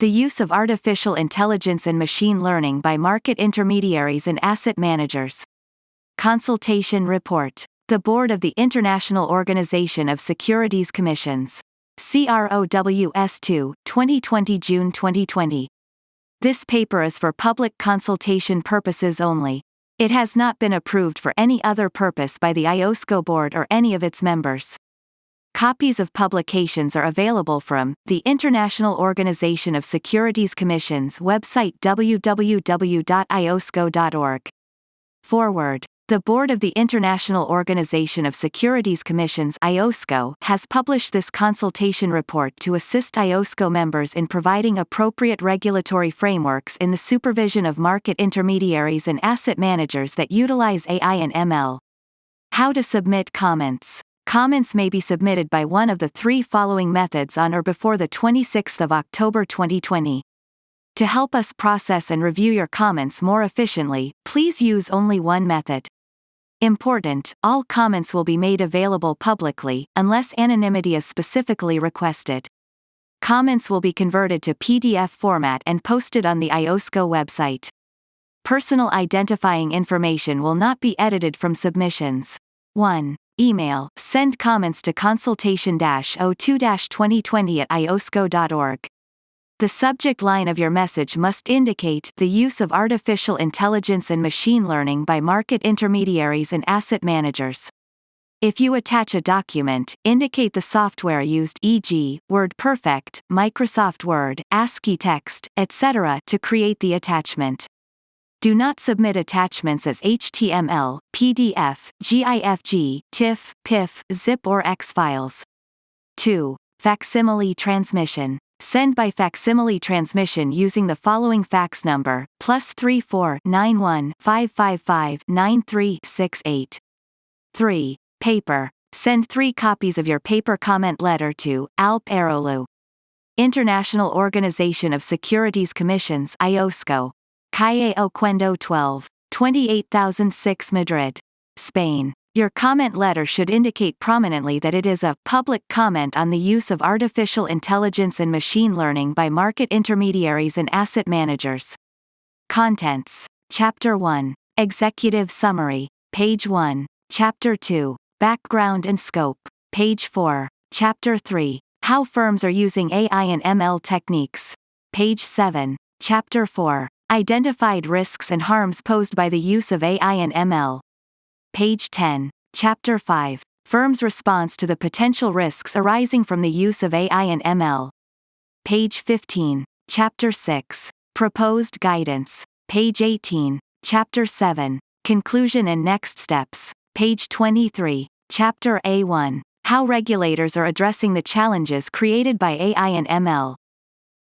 The use of artificial intelligence and machine learning by market intermediaries and asset managers. Consultation report. The Board of the International Organization of Securities Commissions. CROWS 2, 2020 June 2020. This paper is for public consultation purposes only. It has not been approved for any other purpose by the Iosco board or any of its members. Copies of publications are available from the International Organization of Securities Commissions website www.iosco.org. Forward. The Board of the International Organization of Securities Commissions Iosco has published this consultation report to assist Iosco members in providing appropriate regulatory frameworks in the supervision of market intermediaries and asset managers that utilize AI and ML. How to submit comments. Comments may be submitted by one of the three following methods on or before the 26th of October 2020. To help us process and review your comments more efficiently, please use only one method. Important, all comments will be made available publicly, unless anonymity is specifically requested. Comments will be converted to PDF format and posted on the Iosco website. Personal identifying information will not be edited from submissions. 1. Email, send comments to consultation-02-2020@iosco.org. The subject line of your message must indicate the use of artificial intelligence and machine learning by market intermediaries and asset managers. If you attach a document, indicate the software used, e.g., WordPerfect, Microsoft Word, ASCII text, etc., to create the attachment. Do not submit attachments as HTML, PDF, GIF, TIFF, PIF, zip or X files. 2. Facsimile transmission. Send by facsimile transmission using the following fax number, +34 91 555 9368. 3. Paper. Send 3 copies of your paper comment letter to Alp Aerolu. International Organization of Securities Commissions Iosco. Calle Oquendo 12, 28006 Madrid, Spain. Your comment letter should indicate prominently that it is a public comment on the use of artificial intelligence and machine learning by market intermediaries and asset managers. Contents. Chapter 1. Executive Summary. Page 1. Chapter 2. Background and Scope. Page 4. Chapter 3. How firms are using AI and ML techniques. Page 7. Chapter 4. Identified risks and harms posed by the use of AI and ML. Page 10. Chapter 5. Firms' response to the potential risks arising from the use of AI and ML. Page 15. Chapter 6. Proposed guidance. Page 18. Chapter 7. Conclusion and next steps. Page 23. Chapter A1. How regulators are addressing the challenges created by AI and ML.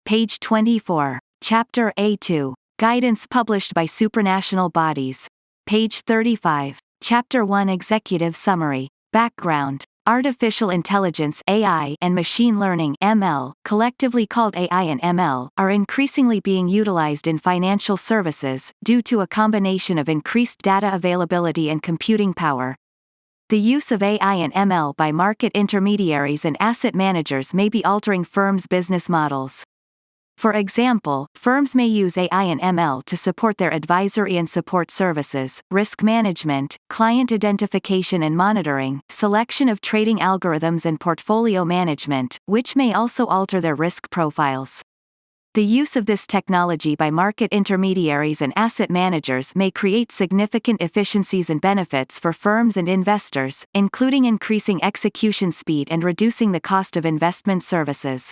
Page 24. Chapter A2. Guidance published by supranational bodies. Page 35. Chapter 1 Executive Summary. Background. Artificial intelligence (AI) and machine learning (ML), collectively called AI and ML, are increasingly being utilized in financial services, due to a combination of increased data availability and computing power. The use of AI and ML by market intermediaries and asset managers may be altering firms' business models. For example, firms may use AI and ML to support their advisory and support services, risk management, client identification and monitoring, selection of trading algorithms and portfolio management, which may also alter their risk profiles. The use of this technology by market intermediaries and asset managers may create significant efficiencies and benefits for firms and investors, including increasing execution speed and reducing the cost of investment services.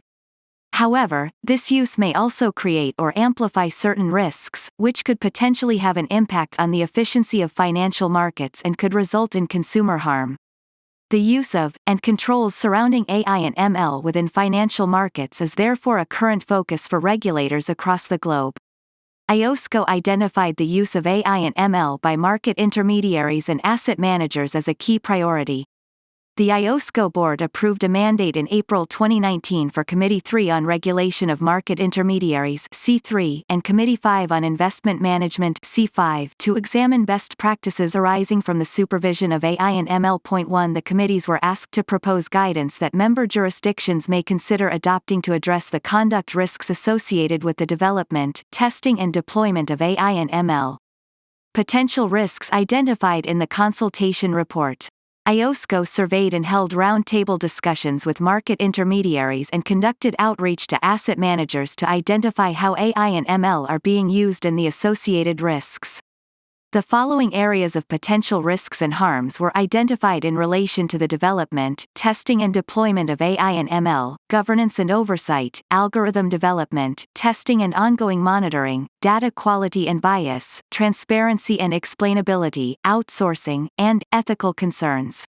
However, this use may also create or amplify certain risks, which could potentially have an impact on the efficiency of financial markets and could result in consumer harm. The use of, and controls surrounding AI and ML within financial markets is therefore a current focus for regulators across the globe. Iosco identified the use of AI and ML by market intermediaries and asset managers as a key priority. The Iosco board approved a mandate in April 2019 for Committee 3 on Regulation of Market Intermediaries (C3) and Committee 5 on Investment Management (C5) to examine best practices arising from the supervision of AI and ML. 1. The committees were asked to propose guidance that member jurisdictions may consider adopting to address the conduct risks associated with the development, testing and deployment of AI and ML. Potential risks identified in the consultation report. Iosco surveyed and held roundtable discussions with market intermediaries and conducted outreach to asset managers to identify how AI and ML are being used and the associated risks. The following areas of potential risks and harms were identified in relation to the development, testing and deployment of AI and ML, governance and oversight, algorithm development, testing and ongoing monitoring, data quality and bias, transparency and explainability, outsourcing, and ethical concerns.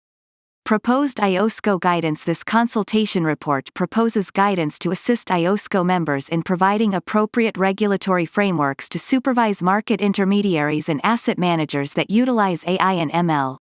Proposed Iosco guidance. This consultation report proposes guidance to assist Iosco members in providing appropriate regulatory frameworks to supervise market intermediaries and asset managers that utilize AI and ML.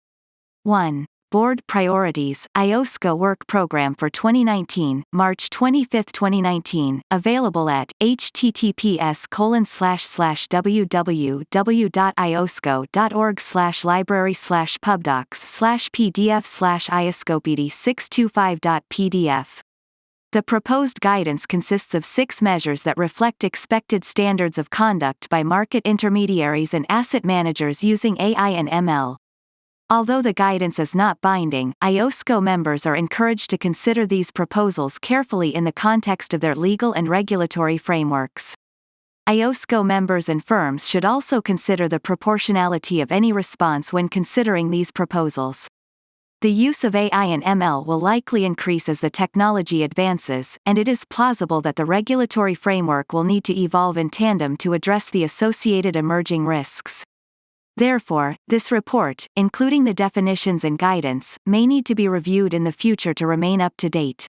1. Board Priorities, Iosco Work Program for 2019, March 25, 2019, available at https://www.iosco.org/libraries/pdf/ioscopd625.pdf. The proposed guidance consists of 6 measures that reflect expected standards of conduct by market intermediaries and asset managers using AI and ML. Although the guidance is not binding, Iosco members are encouraged to consider these proposals carefully in the context of their legal and regulatory frameworks. Iosco members and firms should also consider the proportionality of any response when considering these proposals. The use of AI and ML will likely increase as the technology advances, and it is plausible that the regulatory framework will need to evolve in tandem to address the associated emerging risks. Therefore, this report, including the definitions and guidance, may need to be reviewed in the future to remain up to date.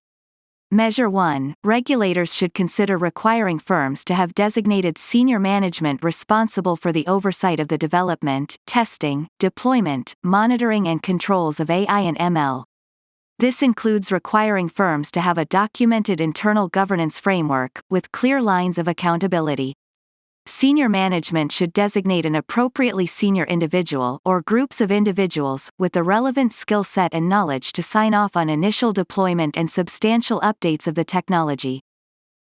Measure 1. Regulators should consider requiring firms to have designated senior management responsible for the oversight of the development, testing, deployment, monitoring and controls of AI and ML. This includes requiring firms to have a documented internal governance framework, with clear lines of accountability. Senior management should designate an appropriately senior individual or groups of individuals with the relevant skill set and knowledge to sign off on initial deployment and substantial updates of the technology.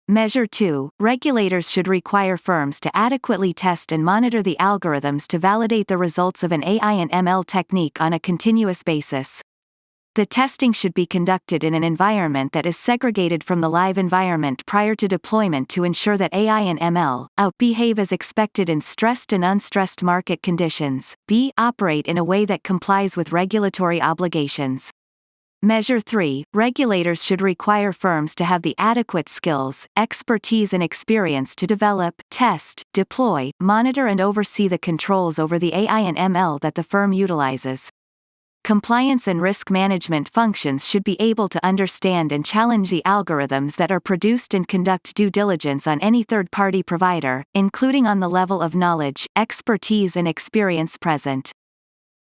Measure 2. Regulators should require firms to adequately test and monitor the algorithms to validate the results of an AI and ML technique on a continuous basis. The testing should be conducted in an environment that is segregated from the live environment prior to deployment to ensure that AI and ML behave as expected in stressed and unstressed market conditions. B. Operate in a way that complies with regulatory obligations. Measure 3. Regulators should require firms to have the adequate skills, expertise and experience to develop, test, deploy, monitor and oversee the controls over the AI and ML that the firm utilizes. Compliance and risk management functions should be able to understand and challenge the algorithms that are produced and conduct due diligence on any third-party provider, including on the level of knowledge, expertise and experience present.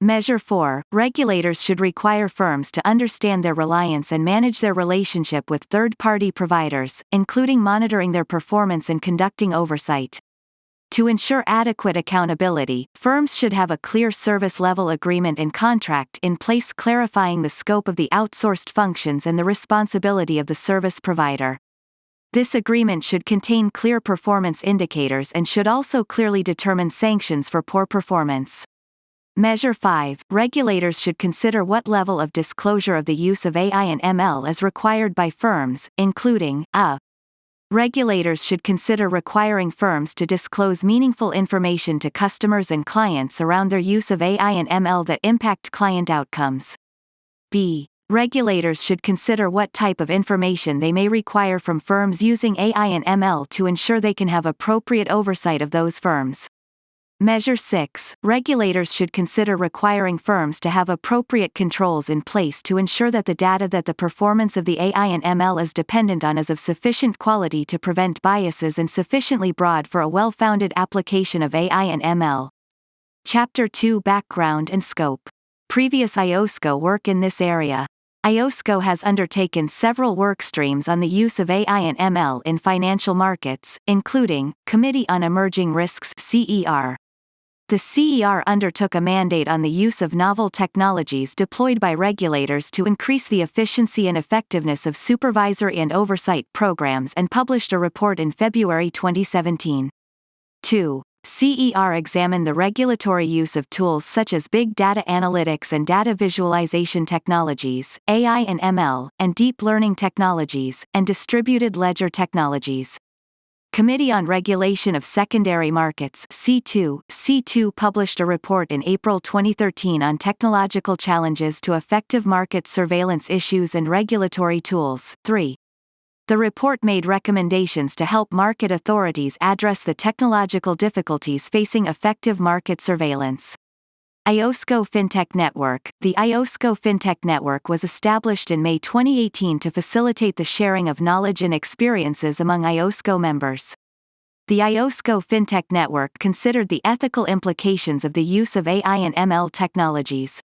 Measure 4. Regulators should require firms to understand their reliance and manage their relationship with third-party providers, including monitoring their performance and conducting oversight. To ensure adequate accountability, firms should have a clear service level agreement and contract in place clarifying the scope of the outsourced functions and the responsibility of the service provider. This agreement should contain clear performance indicators and should also clearly determine sanctions for poor performance. Measure 5. Regulators should consider what level of disclosure of the use of AI and ML is required by firms, including a. Regulators should consider requiring firms to disclose meaningful information to customers and clients around their use of AI and ML that impact client outcomes. B. Regulators should consider what type of information they may require from firms using AI and ML to ensure they can have appropriate oversight of those firms. Measure 6. Regulators should consider requiring firms to have appropriate controls in place to ensure that the data that the performance of the AI and ML is dependent on is of sufficient quality to prevent biases and sufficiently broad for a well-founded application of AI and ML. Chapter 2 Background and Scope. Previous Iosco work in this area. Iosco has undertaken several work streams on the use of AI and ML in financial markets, including Committee on Emerging Risks (CER). The CER undertook a mandate on the use of novel technologies deployed by regulators to increase the efficiency and effectiveness of supervisory and oversight programs and published a report in February 2017. 2. CER examined the regulatory use of tools such as big data analytics and data visualization technologies, AI and ML, and deep learning technologies, and distributed ledger technologies. Committee on Regulation of Secondary Markets C2 published a report in April 2013 on technological challenges to effective market surveillance issues and regulatory tools. 3. The report made recommendations to help market authorities address the technological difficulties facing effective market surveillance. Iosco FinTech Network. The Iosco FinTech Network was established in May 2018 to facilitate the sharing of knowledge and experiences among Iosco members. The Iosco FinTech Network considered the ethical implications of the use of AI and ML technologies.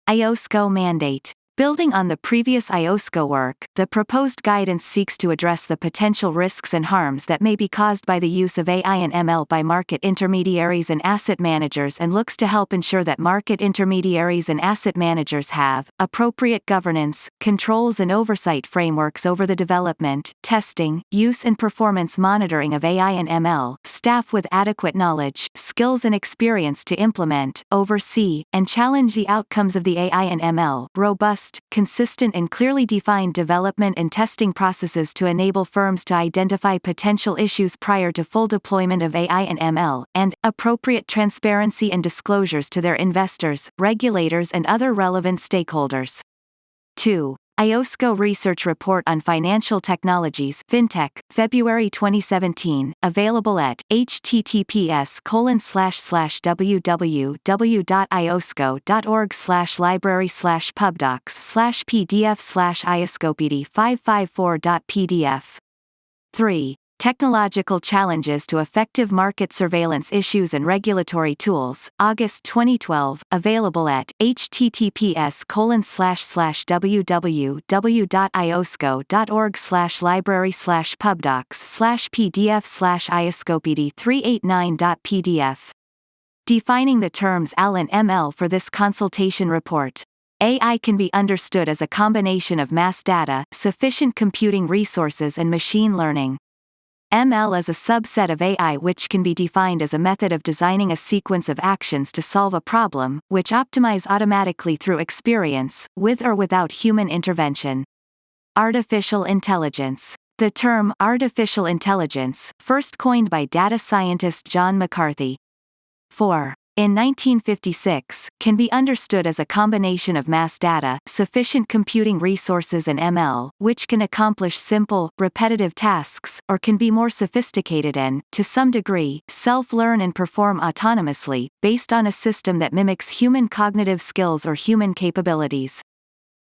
Iosco Mandate. Building on the previous Iosco work, the proposed guidance seeks to address the potential risks and harms that may be caused by the use of AI and ML by market intermediaries and asset managers and looks to help ensure that market intermediaries and asset managers have appropriate governance, controls and oversight frameworks over the development, testing, use and performance monitoring of AI and ML, staff with adequate knowledge, skills and experience to implement, oversee, and challenge the outcomes of the AI and ML, robust, consistent and clearly defined development and testing processes to enable firms to identify potential issues prior to full deployment of AI and ML, and appropriate transparency and disclosures to their investors, regulators and other relevant stakeholders. 2. Iosco Research Report on Financial Technologies FinTech, February 2017, available at https://www.iosco.org/library/pubdocs/pdf/ioscopd554.pdf. 3. Technological Challenges to Effective Market Surveillance Issues and Regulatory Tools, August 2012, available at https://www.iosco.org/library/pubdocs/pdf/ioscopd389.pdf. Defining the terms AL and ML for this consultation report. AI can be understood as a combination of mass data, sufficient computing resources and machine learning. ML is a subset of AI which can be defined as a method of designing a sequence of actions to solve a problem, which optimize automatically through experience, with or without human intervention. Artificial intelligence. The term artificial intelligence, first coined by data scientist John McCarthy. 4. In 1956, can be understood as a combination of mass data, sufficient computing resources and ML, which can accomplish simple, repetitive tasks, or can be more sophisticated and, to some degree, self-learn and perform autonomously, based on a system that mimics human cognitive skills or human capabilities.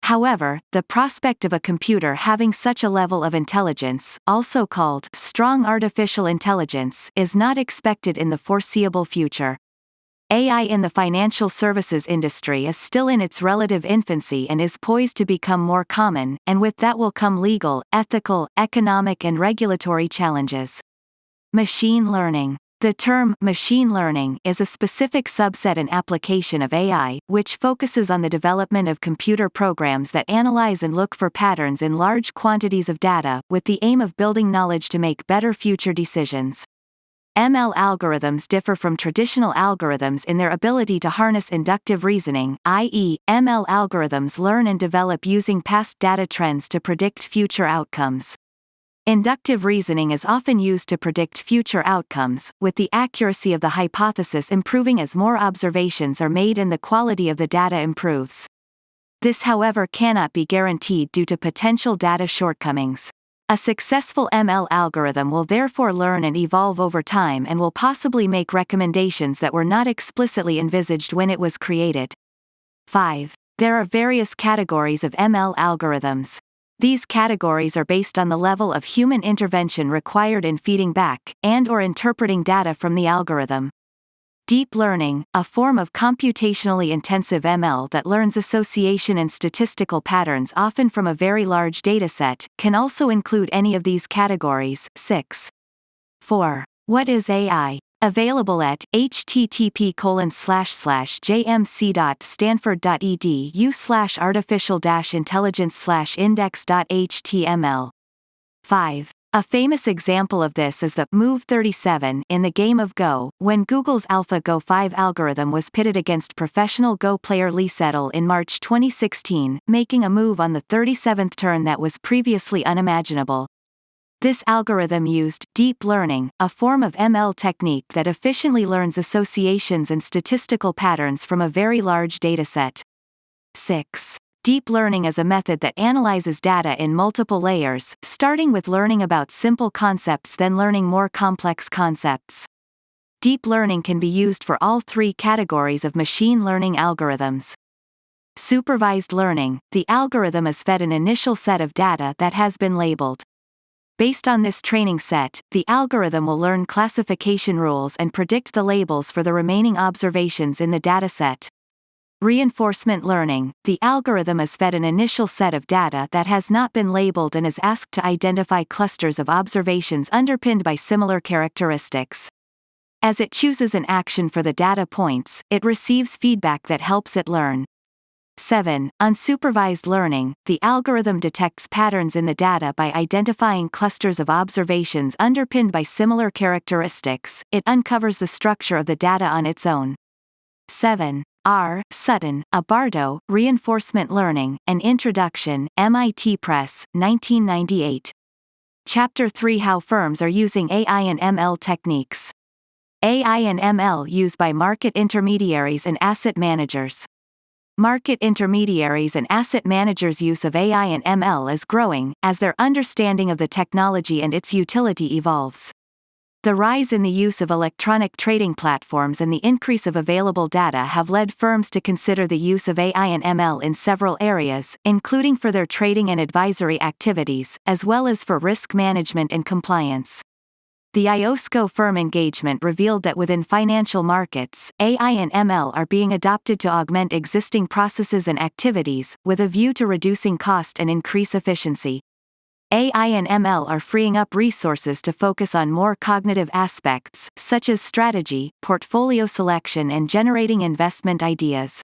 However, the prospect of a computer having such a level of intelligence, also called strong artificial intelligence, is not expected in the foreseeable future. AI in the financial services industry is still in its relative infancy and is poised to become more common, and with that will come legal, ethical, economic and regulatory challenges. Machine learning. The term machine learning is a specific subset and application of AI, which focuses on the development of computer programs that analyze and look for patterns in large quantities of data, with the aim of building knowledge to make better future decisions. ML algorithms differ from traditional algorithms in their ability to harness inductive reasoning, i.e., ML algorithms learn and develop using past data trends to predict future outcomes. Inductive reasoning is often used to predict future outcomes, with the accuracy of the hypothesis improving as more observations are made and the quality of the data improves. This, however, cannot be guaranteed due to potential data shortcomings. A successful ML algorithm will therefore learn and evolve over time and will possibly make recommendations that were not explicitly envisaged when it was created. 5. There are various categories of ML algorithms. These categories are based on the level of human intervention required in feeding back, and/or interpreting data from the algorithm. Deep learning, a form of computationally intensive ML that learns association and statistical patterns often from a very large dataset, can also include any of these categories. 6. 4. What is AI? Available at http://jmc.stanford.edu/artificial-intelligence/index.html. 5. A famous example of this is the move 37 in the game of Go, when Google's AlphaGo 5 algorithm was pitted against professional Go player Lee Sedol in March 2016, making a move on the 37th turn that was previously unimaginable. This algorithm used deep learning, a form of ML technique that efficiently learns associations and statistical patterns from a very large dataset. 6. Deep learning is a method that analyzes data in multiple layers, starting with learning about simple concepts then learning more complex concepts. Deep learning can be used for all three categories of machine learning algorithms. Supervised learning, the algorithm is fed an initial set of data that has been labeled. Based on this training set, the algorithm will learn classification rules and predict the labels for the remaining observations in the dataset. Reinforcement learning, the algorithm is fed an initial set of data that has not been labeled and is asked to identify clusters of observations underpinned by similar characteristics. As it chooses an action for the data points, it receives feedback that helps it learn. 7. Unsupervised learning, the algorithm detects patterns in the data by identifying clusters of observations underpinned by similar characteristics. It uncovers the structure of the data on its own. 7. R. Sutton, Abardo, Reinforcement Learning, An Introduction, MIT Press, 1998. Chapter 3: How Firms Are Using AI and ML Techniques. AI and ML used by market intermediaries and asset managers. Market intermediaries and asset managers' use of AI and ML is growing, as their understanding of the technology and its utility evolves. The rise in the use of electronic trading platforms and the increase of available data have led firms to consider the use of AI and ML in several areas, including for their trading and advisory activities, as well as for risk management and compliance. The Iosco firm engagement revealed that within financial markets, AI and ML are being adopted to augment existing processes and activities, with a view to reducing cost and increase efficiency. AI and ML are freeing up resources to focus on more cognitive aspects, such as strategy, portfolio selection, and generating investment ideas.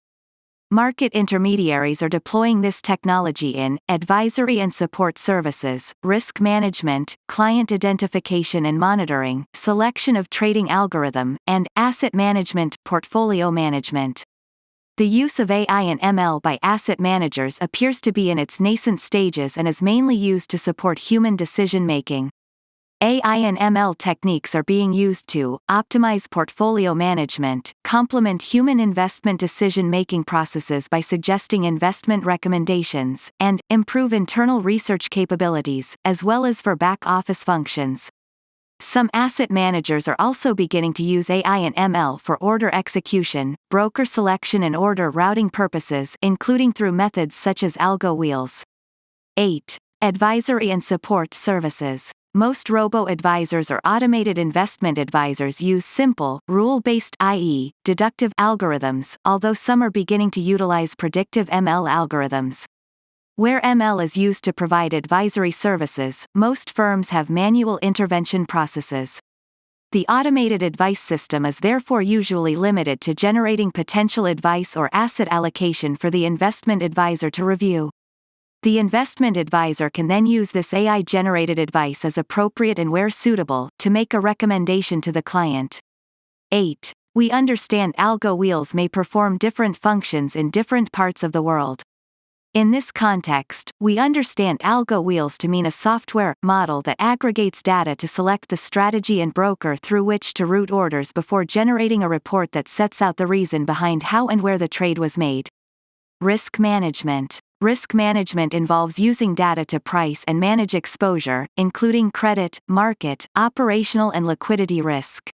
Market intermediaries are deploying this technology in advisory and support services, risk management, client identification and monitoring, selection of trading algorithm, and asset management, portfolio management. The use of AI and ML by asset managers appears to be in its nascent stages and is mainly used to support human decision-making. AI and ML techniques are being used to optimize portfolio management, complement human investment decision-making processes by suggesting investment recommendations, and improve internal research capabilities, as well as for back-office functions. Some asset managers are also beginning to use AI and ML for order execution, broker selection and order routing purposes, including through methods such as algo wheels. 8. Advisory and support services. Most robo-advisors or automated investment advisors use simple, rule-based i.e., deductive algorithms, although some are beginning to utilize predictive ML algorithms. Where ML is used to provide advisory services, most firms have manual intervention processes. The automated advice system is therefore usually limited to generating potential advice or asset allocation for the investment advisor to review. The investment advisor can then use this AI-generated advice as appropriate and where suitable, to make a recommendation to the client. 8. We understand algo wheels may perform different functions in different parts of the world. In this context, we understand algo wheels to mean a software model that aggregates data to select the strategy and broker through which to route orders before generating a report that sets out the reason behind how and where the trade was made. Risk management. Risk management involves using data to price and manage exposure, including credit, market, operational and liquidity risk.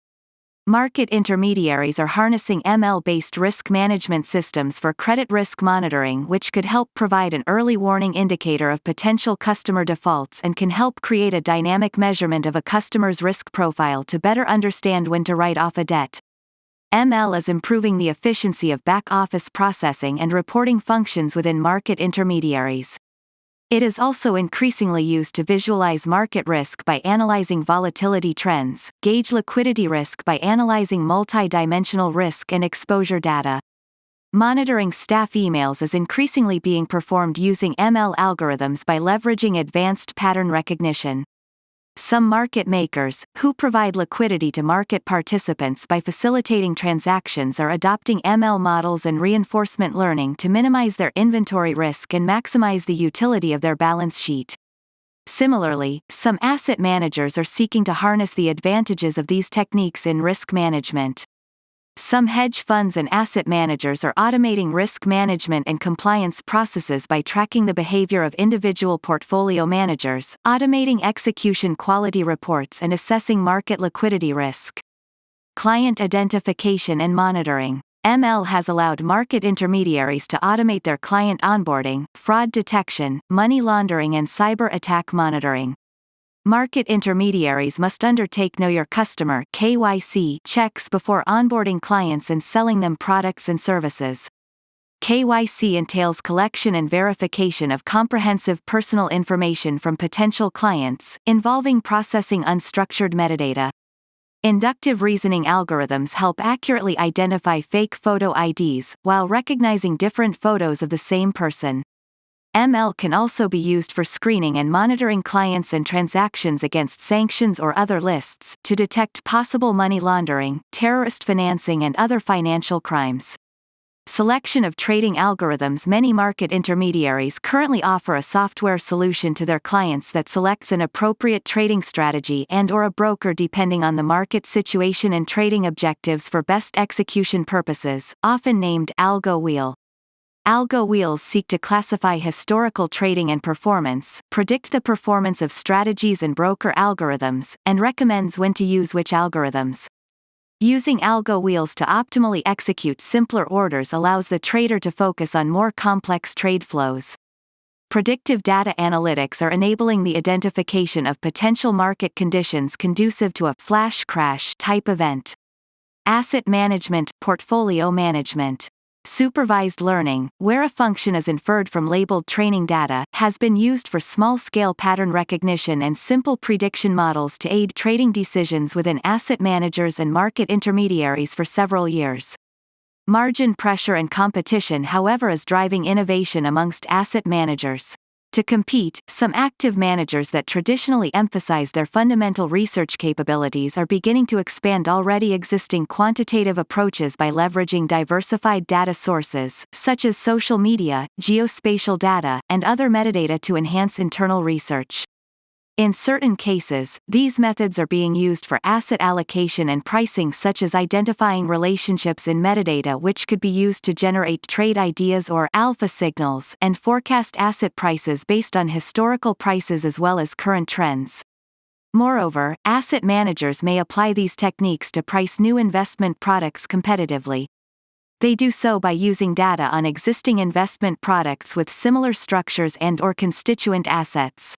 Market intermediaries are harnessing ML-based risk management systems for credit risk monitoring, which could help provide an early warning indicator of potential customer defaults and can help create a dynamic measurement of a customer's risk profile to better understand when to write off a debt. ML is improving the efficiency of back-office processing and reporting functions within market intermediaries. It is also increasingly used to visualize market risk by analyzing volatility trends, gauge liquidity risk by analyzing multi-dimensional risk and exposure data. Monitoring staff emails is increasingly being performed using ML algorithms by leveraging advanced pattern recognition. Some market makers, who provide liquidity to market participants by facilitating transactions, are adopting ML models and reinforcement learning to minimize their inventory risk and maximize the utility of their balance sheet. Similarly, some asset managers are seeking to harness the advantages of these techniques in risk management. Some hedge funds and asset managers are automating risk management and compliance processes by tracking the behavior of individual portfolio managers, automating execution quality reports, and assessing market liquidity risk. Client identification and monitoring. ML has allowed market intermediaries to automate their client onboarding, fraud detection, money laundering, and cyber attack monitoring. Market intermediaries must undertake Know Your Customer (KYC) checks before onboarding clients and selling them products and services. KYC entails collection and verification of comprehensive personal information from potential clients, involving processing unstructured metadata. Inductive reasoning algorithms help accurately identify fake photo IDs, while recognizing different photos of the same person. ML can also be used for screening and monitoring clients and transactions against sanctions or other lists, to detect possible money laundering, terrorist financing, and other financial crimes. Selection of trading algorithms. Many market intermediaries currently offer a software solution to their clients that selects an appropriate trading strategy and/or a broker depending on the market situation and trading objectives for best execution purposes, often named Algo Wheel. Algo wheels seek to classify historical trading and performance, predict the performance of strategies and broker algorithms, and recommends when to use which algorithms. Using algo wheels to optimally execute simpler orders allows the trader to focus on more complex trade flows. Predictive data analytics are enabling the identification of potential market conditions conducive to a flash crash type event. Asset management, portfolio management. Supervised learning, where a function is inferred from labeled training data, has been used for small-scale pattern recognition and simple prediction models to aid trading decisions within asset managers and market intermediaries for several years. Margin pressure and competition, however, is driving innovation amongst asset managers. To compete, some active managers that traditionally emphasize their fundamental research capabilities are beginning to expand already existing quantitative approaches by leveraging diversified data sources, such as social media, geospatial data, and other metadata to enhance internal research. In certain cases, these methods are being used for asset allocation and pricing, such as identifying relationships in metadata which could be used to generate trade ideas or alpha signals and forecast asset prices based on historical prices as well as current trends. Moreover, asset managers may apply these techniques to price new investment products competitively. They do so by using data on existing investment products with similar structures and/or constituent assets.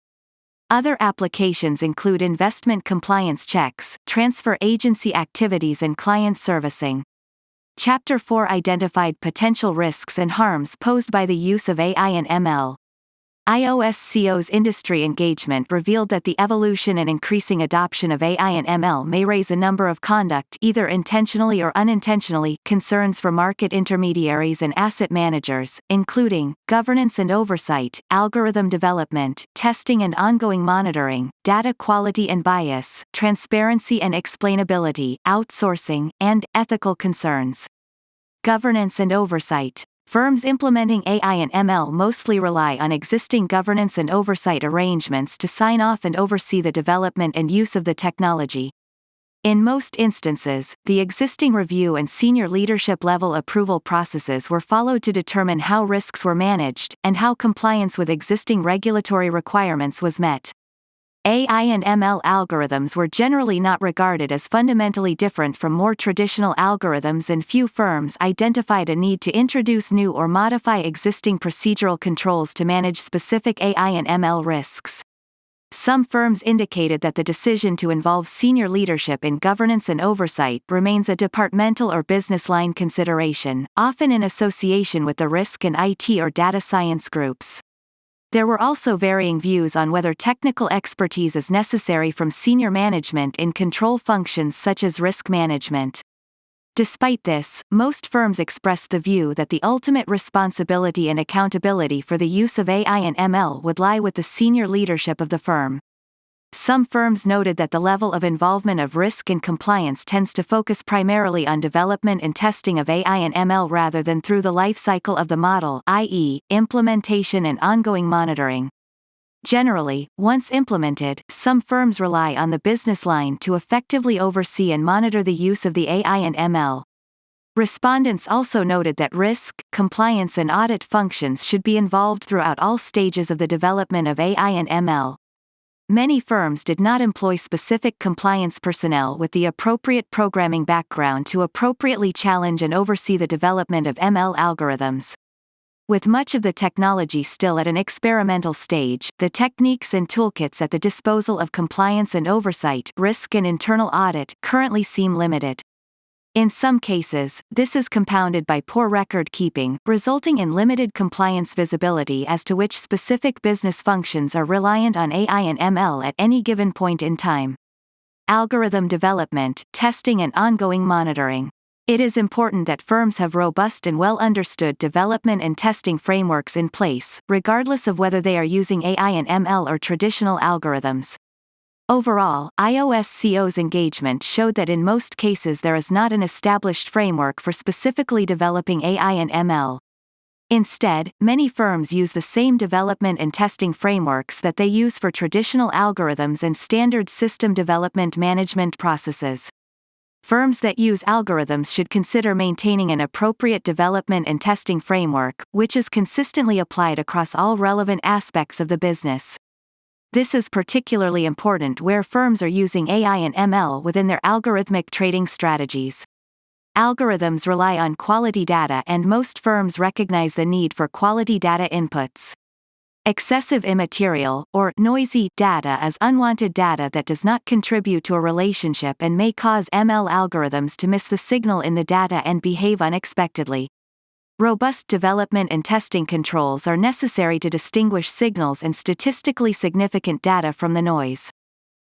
Other applications include investment compliance checks, transfer agency activities, and client servicing. Chapter 4 identified potential risks and harms posed by the use of AI and ML. Iosco's industry engagement revealed that the evolution and increasing adoption of AI and ML may raise a number of conduct, either intentionally or unintentionally, concerns for market intermediaries and asset managers, including governance and oversight, algorithm development, testing and ongoing monitoring, data quality and bias, transparency and explainability, outsourcing, and ethical concerns. Governance and oversight. Firms implementing AI and ML mostly rely on existing governance and oversight arrangements to sign off and oversee the development and use of the technology. In most instances, the existing review and senior leadership level approval processes were followed to determine how risks were managed, and how compliance with existing regulatory requirements was met. AI and ML algorithms were generally not regarded as fundamentally different from more traditional algorithms, and few firms identified a need to introduce new or modify existing procedural controls to manage specific AI and ML risks. Some firms indicated that the decision to involve senior leadership in governance and oversight remains a departmental or business line consideration, often in association with the risk and IT or data science groups. There were also varying views on whether technical expertise is necessary from senior management in control functions such as risk management. Despite this, most firms expressed the view that the ultimate responsibility and accountability for the use of AI and ML would lie with the senior leadership of the firm. Some firms noted that the level of involvement of risk and compliance tends to focus primarily on development and testing of AI and ML rather than through the life cycle of the model, i.e., implementation and ongoing monitoring. Generally, once implemented, some firms rely on the business line to effectively oversee and monitor the use of the AI and ML. Respondents also noted that risk, compliance and audit functions should be involved throughout all stages of the development of AI and ML. Many firms did not employ specific compliance personnel with the appropriate programming background to appropriately challenge and oversee the development of ML algorithms. With much of the technology still at an experimental stage, the techniques and toolkits at the disposal of compliance and oversight, risk and internal audit, currently seem limited. In some cases, this is compounded by poor record keeping, resulting in limited compliance visibility as to which specific business functions are reliant on AI and ML at any given point in time. Algorithm development, testing and ongoing monitoring. It is important that firms have robust and well-understood development and testing frameworks in place, regardless of whether they are using AI and ML or traditional algorithms. Overall, Iosco's engagement showed that in most cases there is not an established framework for specifically developing AI and ML. Instead, many firms use the same development and testing frameworks that they use for traditional algorithms and standard system development management processes. Firms that use algorithms should consider maintaining an appropriate development and testing framework, which is consistently applied across all relevant aspects of the business. This is particularly important where firms are using AI and ML within their algorithmic trading strategies. Algorithms rely on quality data and most firms recognize the need for quality data inputs. Excessive immaterial, or noisy, data is unwanted data that does not contribute to a relationship and may cause ML algorithms to miss the signal in the data and behave unexpectedly. Robust development and testing controls are necessary to distinguish signals and statistically significant data from the noise.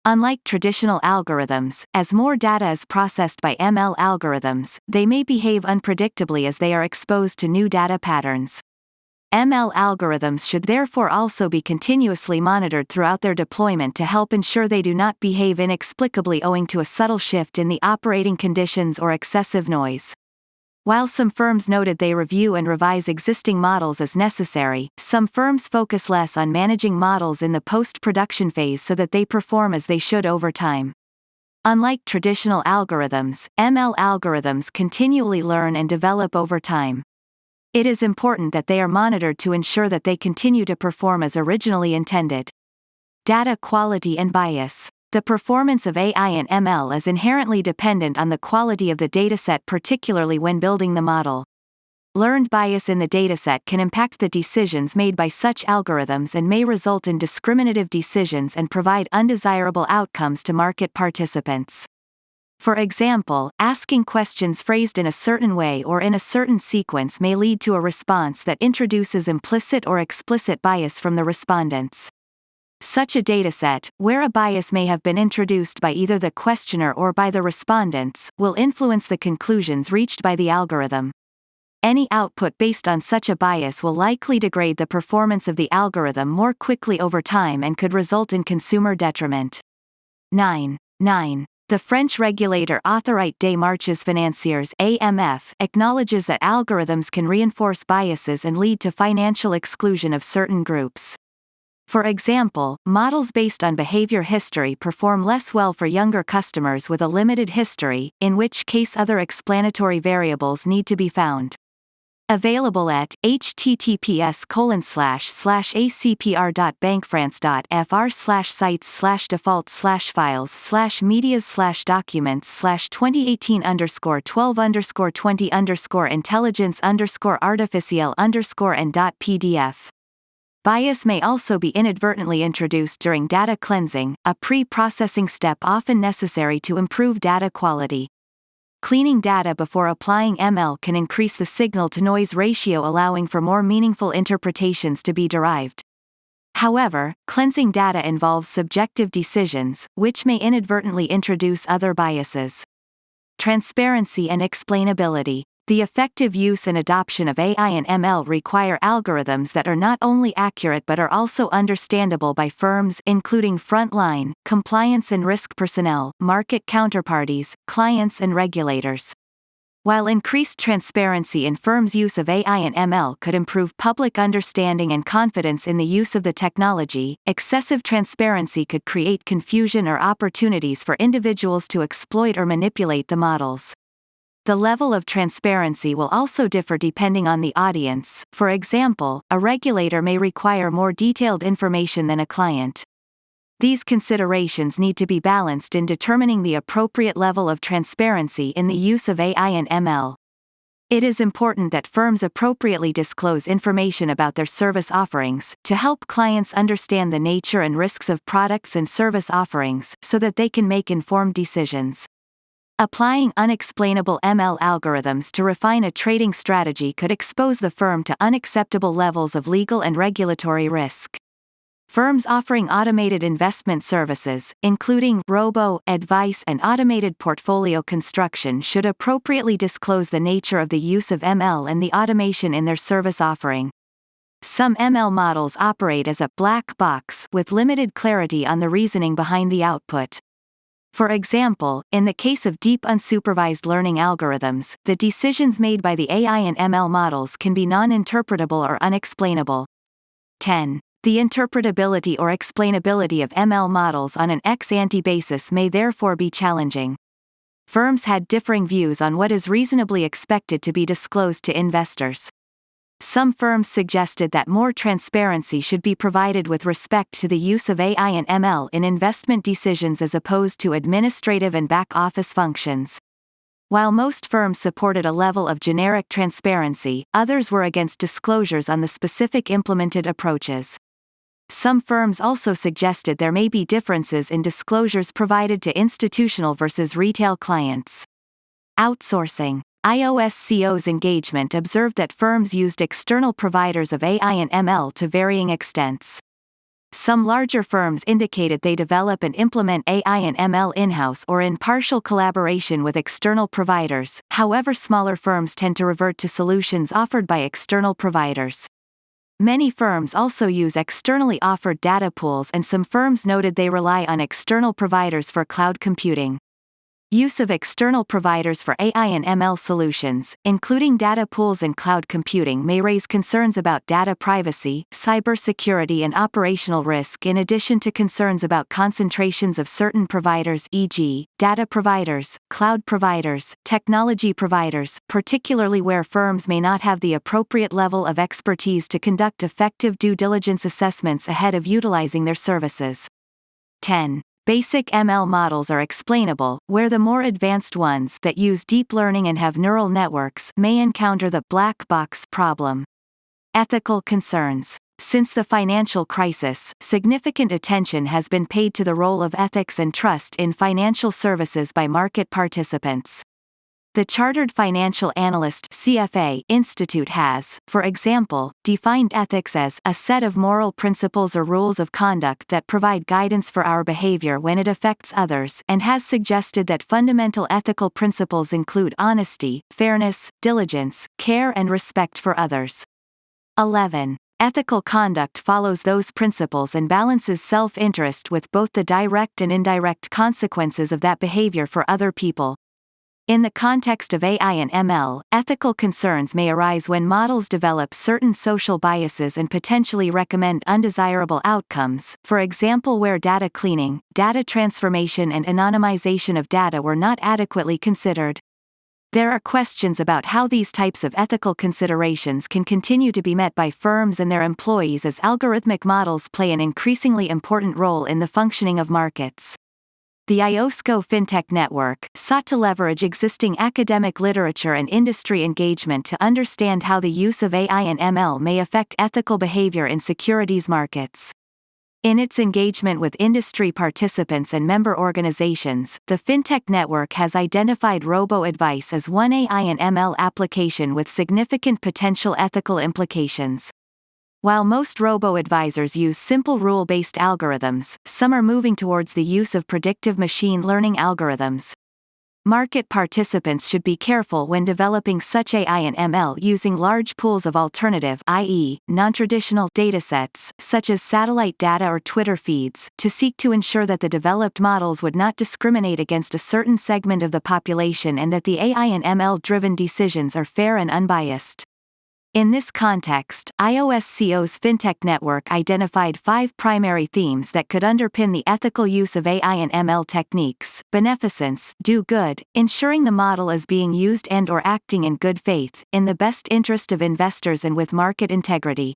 Unlike traditional algorithms, as more data is processed by ML algorithms, they may behave unpredictably as they are exposed to new data patterns. ML algorithms should therefore also be continuously monitored throughout their deployment to help ensure they do not behave inexplicably owing to a subtle shift in the operating conditions or excessive noise. While some firms noted they review and revise existing models as necessary, some firms focus less on managing models in the post-production phase so that they perform as they should over time. Unlike traditional algorithms, ML algorithms continually learn and develop over time. It is important that they are monitored to ensure that they continue to perform as originally intended. Data quality and bias. The performance of AI and ML is inherently dependent on the quality of the dataset, particularly when building the model. Learned bias in the dataset can impact the decisions made by such algorithms and may result in discriminative decisions and provide undesirable outcomes to market participants. For example, asking questions phrased in a certain way or in a certain sequence may lead to a response that introduces implicit or explicit bias from the respondents. Such a dataset, where a bias may have been introduced by either the questioner or by the respondents, will influence the conclusions reached by the algorithm. Any output based on such a bias will likely degrade the performance of the algorithm more quickly over time and could result in consumer detriment. 9. The French regulator Autorité des Marchés Financiers (AMF) acknowledges that algorithms can reinforce biases and lead to financial exclusion of certain groups. For example, models based on behavior history perform less well for younger customers with a limited history, in which case other explanatory variables need to be found. Available at https://acpr.bankfrance.fr/sites/defaults/medias/documents/2018_12_20_intelligence_artificial_and.pdf Bias may also be inadvertently introduced during data cleansing, a pre-processing step often necessary to improve data quality. Cleaning data before applying ML can increase the signal-to-noise ratio, allowing for more meaningful interpretations to be derived. However, cleansing data involves subjective decisions, which may inadvertently introduce other biases. Transparency and explainability. The effective use and adoption of AI and ML require algorithms that are not only accurate but are also understandable by firms, including frontline, compliance and risk personnel, market counterparties, clients and regulators. While increased transparency in firms' use of AI and ML could improve public understanding and confidence in the use of the technology, excessive transparency could create confusion or opportunities for individuals to exploit or manipulate the models. The level of transparency will also differ depending on the audience. For example, a regulator may require more detailed information than a client. These considerations need to be balanced in determining the appropriate level of transparency in the use of AI and ML. It is important that firms appropriately disclose information about their service offerings, to help clients understand the nature and risks of products and service offerings, so that they can make informed decisions. Applying unexplainable ML algorithms to refine a trading strategy could expose the firm to unacceptable levels of legal and regulatory risk. Firms offering automated investment services, including robo-advice and automated portfolio construction, should appropriately disclose the nature of the use of ML and the automation in their service offering. Some ML models operate as a black box with limited clarity on the reasoning behind the output. For example, in the case of deep unsupervised learning algorithms, the decisions made by the AI and ML models can be non-interpretable or unexplainable. 10. The interpretability or explainability of ML models on an ex-ante basis may therefore be challenging. Firms had differing views on what is reasonably expected to be disclosed to investors. Some firms suggested that more transparency should be provided with respect to the use of AI and ML in investment decisions as opposed to administrative and back-office functions. While most firms supported a level of generic transparency, others were against disclosures on the specific implemented approaches. Some firms also suggested there may be differences in disclosures provided to institutional versus retail clients. Outsourcing. Iosco's engagement observed that firms used external providers of AI and ML to varying extents. Some larger firms indicated they develop and implement AI and ML in-house or in partial collaboration with external providers, however smaller firms tend to revert to solutions offered by external providers. Many firms also use externally offered data pools, and some firms noted they rely on external providers for cloud computing. Use of external providers for AI and ML solutions, including data pools and cloud computing, may raise concerns about data privacy, cybersecurity and operational risk, in addition to concerns about concentrations of certain providers, e.g., data providers, cloud providers, technology providers, particularly where firms may not have the appropriate level of expertise to conduct effective due diligence assessments ahead of utilizing their services. 10. Basic ML models are explainable, where the more advanced ones that use deep learning and have neural networks may encounter the black box problem. Ethical concerns. Since the financial crisis, significant attention has been paid to the role of ethics and trust in financial services by market participants. The Chartered Financial Analyst (CFA) Institute has, for example, defined ethics as a set of moral principles or rules of conduct that provide guidance for our behavior when it affects others, and has suggested that fundamental ethical principles include honesty, fairness, diligence, care and respect for others. 11. Ethical conduct follows those principles and balances self-interest with both the direct and indirect consequences of that behavior for other people. In the context of AI and ML, ethical concerns may arise when models develop certain social biases and potentially recommend undesirable outcomes, for example where data cleaning, data transformation and anonymization of data were not adequately considered. There are questions about how these types of ethical considerations can continue to be met by firms and their employees as algorithmic models play an increasingly important role in the functioning of markets. The Iosco FinTech Network sought to leverage existing academic literature and industry engagement to understand how the use of AI and ML may affect ethical behavior in securities markets. In its engagement with industry participants and member organizations, the FinTech Network has identified robo-advice as one AI and ML application with significant potential ethical implications. While most robo-advisors use simple rule-based algorithms, some are moving towards the use of predictive machine learning algorithms. Market participants should be careful when developing such AI and ML using large pools of alternative, i.e., non-traditional datasets, such as satellite data or Twitter feeds, to seek to ensure that the developed models would not discriminate against a certain segment of the population and that the AI and ML-driven decisions are fair and unbiased. In this context, Iosco's FinTech Network identified 5 primary themes that could underpin the ethical use of AI and ML techniques: beneficence, do good, ensuring the model is being used and/or acting in good faith, in the best interest of investors and with market integrity;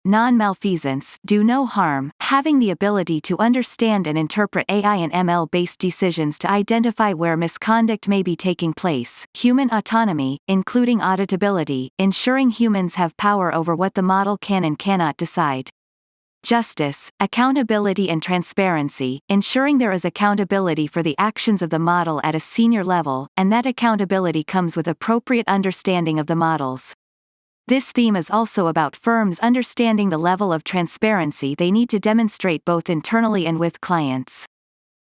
non-malfeasance, do no harm, having the ability to understand and interpret AI and ML-based decisions to identify where misconduct may be taking place; human autonomy, including auditability, ensuring humans have power over what the model can and cannot decide; justice, accountability and transparency, ensuring there is accountability for the actions of the model at a senior level, and that accountability comes with appropriate understanding of the models. This theme is also about firms understanding the level of transparency they need to demonstrate both internally and with clients.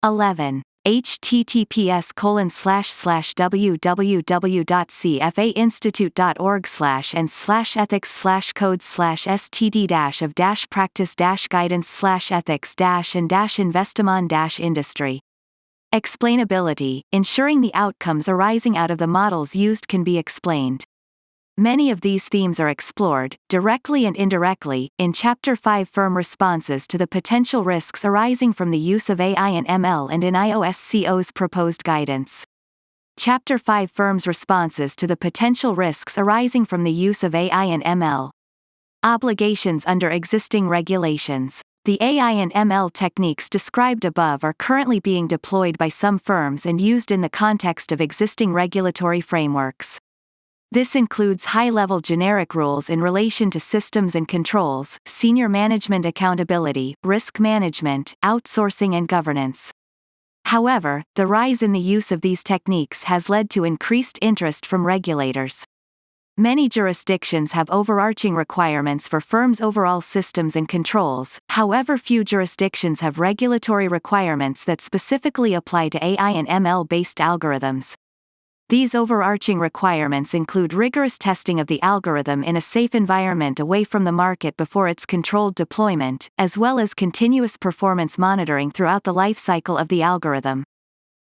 11. https://www.cfa-institute.org/and/ethics/codes/std-of-practice-guidance/ethics-investment-industry. Explainability, ensuring the outcomes arising out of the models used can be explained. Many of these themes are explored, directly and indirectly, in Chapter 5 Firm Responses to the Potential Risks Arising from the Use of AI and ML and in Iosco's proposed guidance. Chapter 5 Firms' Responses to the Potential Risks Arising from the Use of AI and ML. Obligations under existing regulations. The AI and ML techniques described above are currently being deployed by some firms and used in the context of existing regulatory frameworks. This includes high-level generic rules in relation to systems and controls, senior management accountability, risk management, outsourcing and governance. However, the rise in the use of these techniques has led to increased interest from regulators. Many jurisdictions have overarching requirements for firms' overall systems and controls, however few jurisdictions have regulatory requirements that specifically apply to AI and ML-based algorithms. These overarching requirements include rigorous testing of the algorithm in a safe environment away from the market before its controlled deployment, as well as continuous performance monitoring throughout the lifecycle of the algorithm.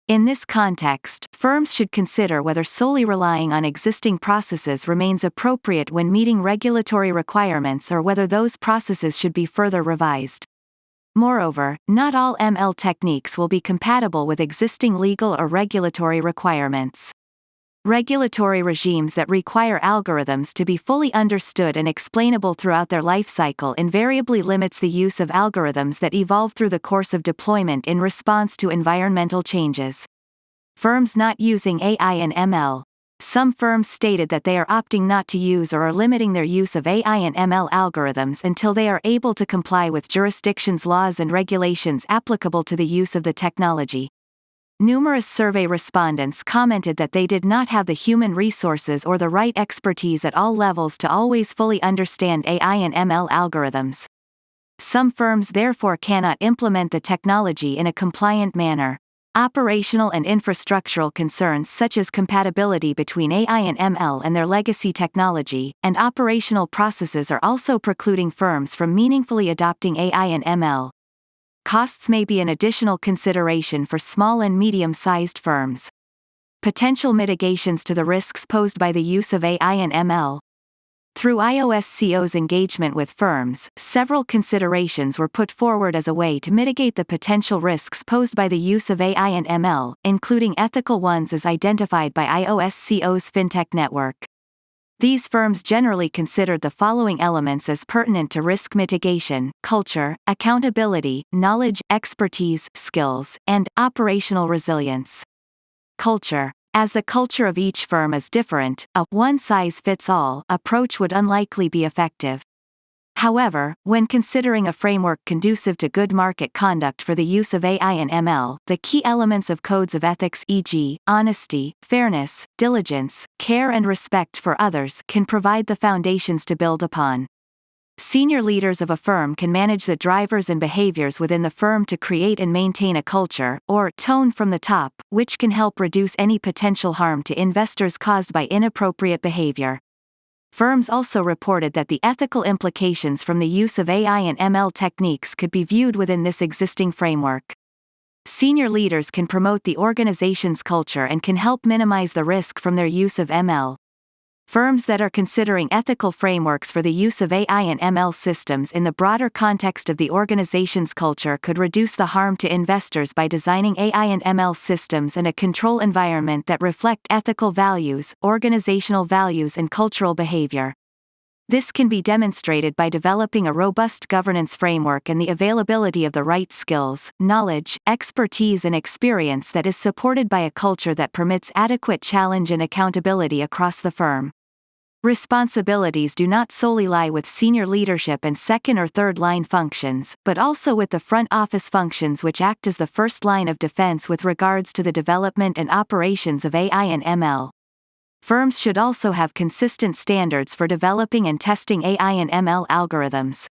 In this context, firms should consider whether solely relying on existing processes remains appropriate when meeting regulatory requirements or whether those processes should be further revised. Moreover, not all ML techniques will be compatible with existing legal or regulatory requirements. Regulatory regimes that require algorithms to be fully understood and explainable throughout their lifecycle invariably limits the use of algorithms that evolve through the course of deployment in response to environmental changes. Firms not using AI and ML. Some firms stated that they are opting not to use or are limiting their use of AI and ML algorithms until they are able to comply with jurisdictions' laws and regulations applicable to the use of the technology. Numerous survey respondents commented that they did not have the human resources or the right expertise at all levels to always fully understand AI and ML algorithms. Some firms therefore cannot implement the technology in a compliant manner. Operational and infrastructural concerns such as compatibility between AI and ML and their legacy technology, and operational processes are also precluding firms from meaningfully adopting AI and ML. Costs may be an additional consideration for small and medium-sized firms. Potential mitigations to the risks posed by the use of AI and ML. Through Iosco's engagement with firms, several considerations were put forward as a way to mitigate the potential risks posed by the use of AI and ML, including ethical ones as identified by Iosco's FinTech Network. These firms generally considered the following elements as pertinent to risk mitigation: culture, accountability, knowledge, expertise, skills, and operational resilience. Culture. As the culture of each firm is different, a one-size-fits-all approach would unlikely be effective. However, when considering a framework conducive to good market conduct for the use of AI and ML, the key elements of codes of ethics, e.g., honesty, fairness, diligence, care and respect for others, can provide the foundations to build upon. Senior leaders of a firm can manage the drivers and behaviors within the firm to create and maintain a culture, or tone from the top, which can help reduce any potential harm to investors caused by inappropriate behavior. Firms also reported that the ethical implications from the use of AI and ML techniques could be viewed within this existing framework. Senior leaders can promote the organization's culture and can help minimize the risk from their use of ML. Firms that are considering ethical frameworks for the use of AI and ML systems in the broader context of the organization's culture could reduce the harm to investors by designing AI and ML systems in a control environment that reflect ethical values, organizational values and cultural behavior. This can be demonstrated by developing a robust governance framework and the availability of the right skills, knowledge, expertise and experience that is supported by a culture that permits adequate challenge and accountability across the firm. Responsibilities do not solely lie with senior leadership and second or third line functions, but also with the front office functions which act as the first line of defense with regards to the development and operations of AI and ML. Firms should also have consistent standards for developing and testing AI and ML algorithms.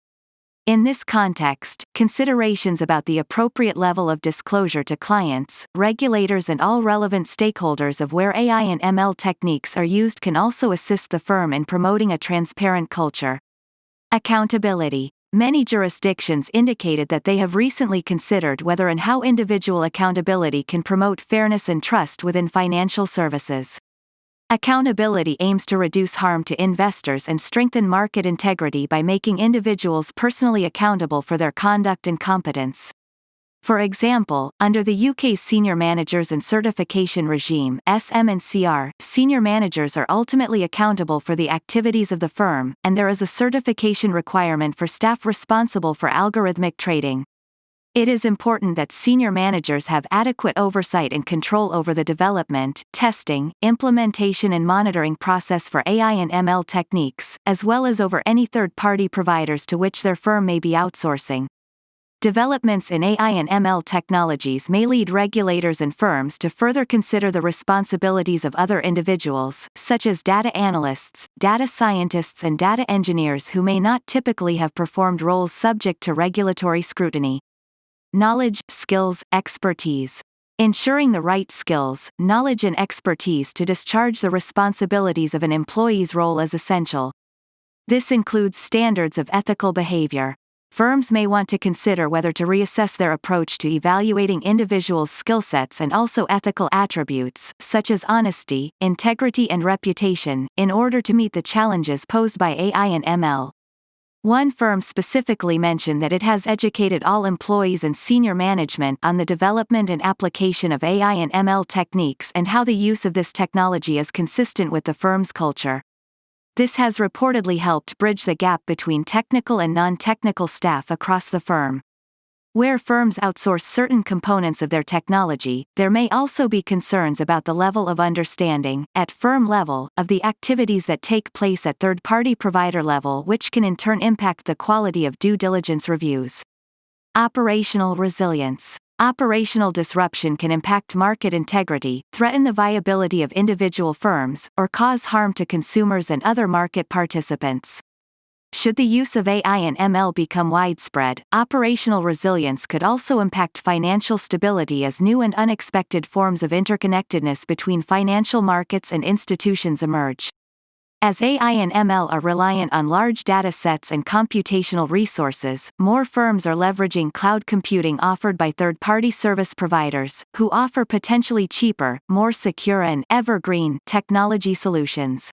In this context, considerations about the appropriate level of disclosure to clients, regulators and all relevant stakeholders of where AI and ML techniques are used can also assist the firm in promoting a transparent culture. Accountability. Many jurisdictions indicated that they have recently considered whether and how individual accountability can promote fairness and trust within financial services. Accountability aims to reduce harm to investors and strengthen market integrity by making individuals personally accountable for their conduct and competence. For example, under the UK's Senior Managers and Certification Regime (SM&CR), senior managers are ultimately accountable for the activities of the firm, and there is a certification requirement for staff responsible for algorithmic trading. It is important that senior managers have adequate oversight and control over the development, testing, implementation and monitoring process for AI and ML techniques, as well as over any third-party providers to which their firm may be outsourcing. Developments in AI and ML technologies may lead regulators and firms to further consider the responsibilities of other individuals, such as data analysts, data scientists and data engineers who may not typically have performed roles subject to regulatory scrutiny. Knowledge, skills, expertise. Ensuring the right skills, knowledge and expertise to discharge the responsibilities of an employee's role is essential. This includes standards of ethical behavior. Firms may want to consider whether to reassess their approach to evaluating individuals' skill sets and also ethical attributes, such as honesty, integrity and reputation, in order to meet the challenges posed by AI and ML. One firm specifically mentioned that it has educated all employees and senior management on the development and application of AI and ML techniques and how the use of this technology is consistent with the firm's culture. This has reportedly helped bridge the gap between technical and non-technical staff across the firm. Where firms outsource certain components of their technology, there may also be concerns about the level of understanding, at firm level, of the activities that take place at third-party provider level, which can in turn impact the quality of due diligence reviews. Operational resilience. Operational disruption can impact market integrity, threaten the viability of individual firms, or cause harm to consumers and other market participants. Should the use of AI and ML become widespread, operational resilience could also impact financial stability as new and unexpected forms of interconnectedness between financial markets and institutions emerge. As AI and ML are reliant on large data sets and computational resources, more firms are leveraging cloud computing offered by third-party service providers, who offer potentially cheaper, more secure and evergreen technology solutions.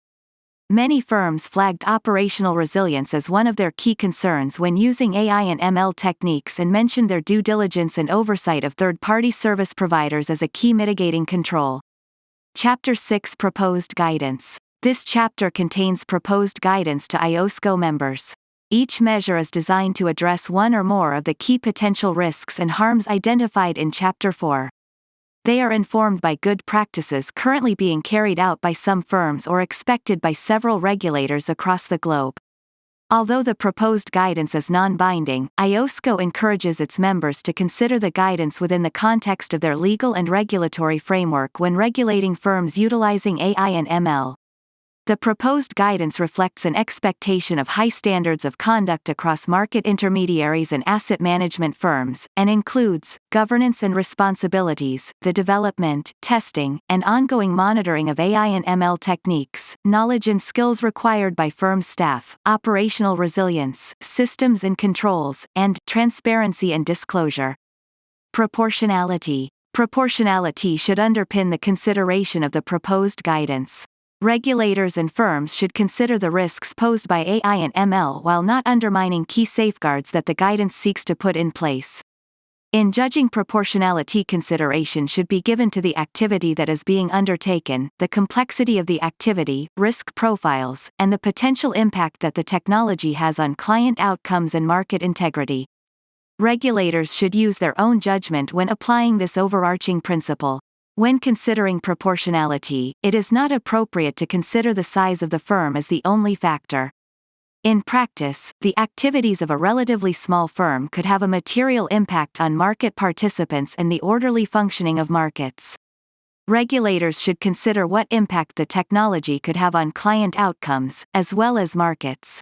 Many firms flagged operational resilience as one of their key concerns when using AI and ML techniques and mentioned their due diligence and oversight of third-party service providers as a key mitigating control. Chapter 6 Proposed Guidance. This chapter contains proposed guidance to Iosco members. Each measure is designed to address one or more of the key potential risks and harms identified in Chapter 4. They are informed by good practices currently being carried out by some firms or expected by several regulators across the globe. Although the proposed guidance is non-binding, Iosco encourages its members to consider the guidance within the context of their legal and regulatory framework when regulating firms utilizing AI and ML. The proposed guidance reflects an expectation of high standards of conduct across market intermediaries and asset management firms, and includes governance and responsibilities, the development, testing, and ongoing monitoring of AI and ML techniques, knowledge and skills required by firm staff, operational resilience, systems and controls, and transparency and disclosure. Proportionality. Proportionality should underpin the consideration of the proposed guidance. Regulators and firms should consider the risks posed by AI and ML while not undermining key safeguards that the guidance seeks to put in place. In judging proportionality, consideration should be given to the activity that is being undertaken, the complexity of the activity, risk profiles, and the potential impact that the technology has on client outcomes and market integrity. Regulators should use their own judgment when applying this overarching principle. When considering proportionality, it is not appropriate to consider the size of the firm as the only factor. In practice, the activities of a relatively small firm could have a material impact on market participants and the orderly functioning of markets. Regulators should consider what impact the technology could have on client outcomes, as well as markets.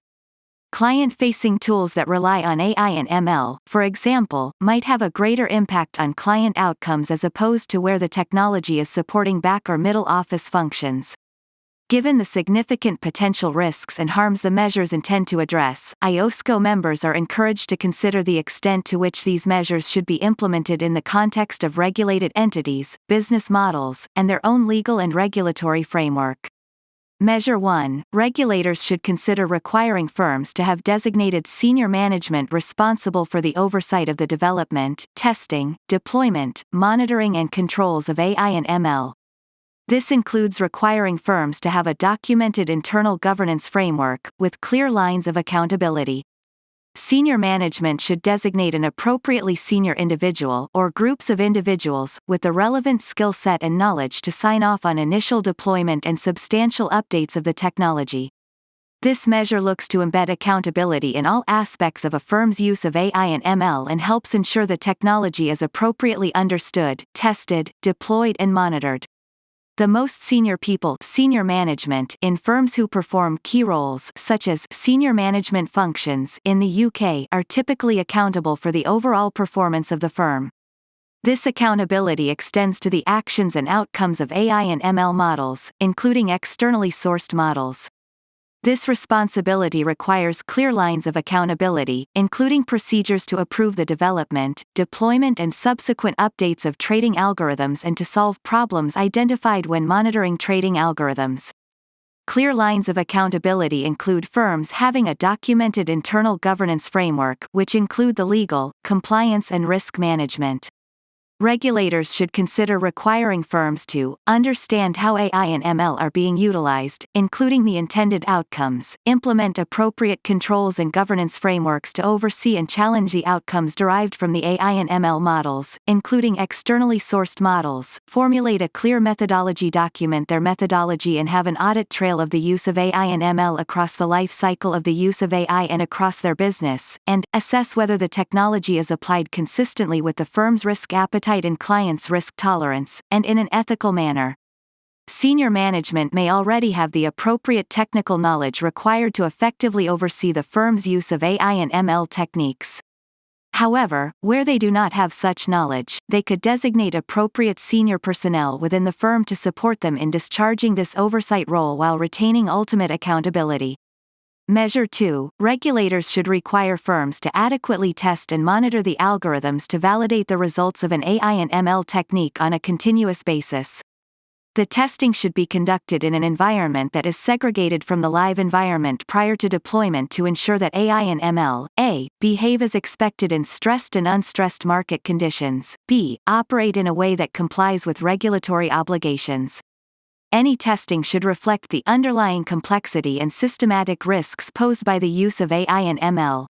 Client-facing tools that rely on AI and ML, for example, might have a greater impact on client outcomes as opposed to where the technology is supporting back or middle office functions. Given the significant potential risks and harms the measures intend to address, Iosco members are encouraged to consider the extent to which these measures should be implemented in the context of regulated entities, business models, and their own legal and regulatory framework. Measure 1. Regulators should consider requiring firms to have designated senior management responsible for the oversight of the development, testing, deployment, monitoring and controls of AI and ML. This includes requiring firms to have a documented internal governance framework, with clear lines of accountability. Senior management should designate an appropriately senior individual or groups of individuals with the relevant skill set and knowledge to sign off on initial deployment and substantial updates of the technology. This measure looks to embed accountability in all aspects of a firm's use of AI and ML and helps ensure the technology is appropriately understood, tested, deployed and monitored. The most senior people, senior management, in firms who perform key roles such as senior management functions in the UK are typically accountable for the overall performance of the firm. This accountability extends to the actions and outcomes of AI and ML models, including externally sourced models. This responsibility requires clear lines of accountability, including procedures to approve the development, deployment and subsequent updates of trading algorithms and to solve problems identified when monitoring trading algorithms. Clear lines of accountability include firms having a documented internal governance framework, which include the legal, compliance and risk management. Regulators should consider requiring firms to understand how AI and ML are being utilized, including the intended outcomes, implement appropriate controls and governance frameworks to oversee and challenge the outcomes derived from the AI and ML models, including externally sourced models, formulate a clear methodology, document their methodology and have an audit trail of the use of AI and ML across the life cycle of the use of AI and across their business, and assess whether the technology is applied consistently with the firm's risk appetite and clients' risk tolerance, and in an ethical manner. Senior management may already have the appropriate technical knowledge required to effectively oversee the firm's use of AI and ML techniques. However, where they do not have such knowledge, they could designate appropriate senior personnel within the firm to support them in discharging this oversight role while retaining ultimate accountability. Measure 2. Regulators should require firms to adequately test and monitor the algorithms to validate the results of an AI and ML technique on a continuous basis. The testing should be conducted in an environment that is segregated from the live environment prior to deployment to ensure that AI and ML, A, behave as expected in stressed and unstressed market conditions, B, operate in a way that complies with regulatory obligations. Any testing should reflect the underlying complexity and systematic risks posed by the use of AI and ML.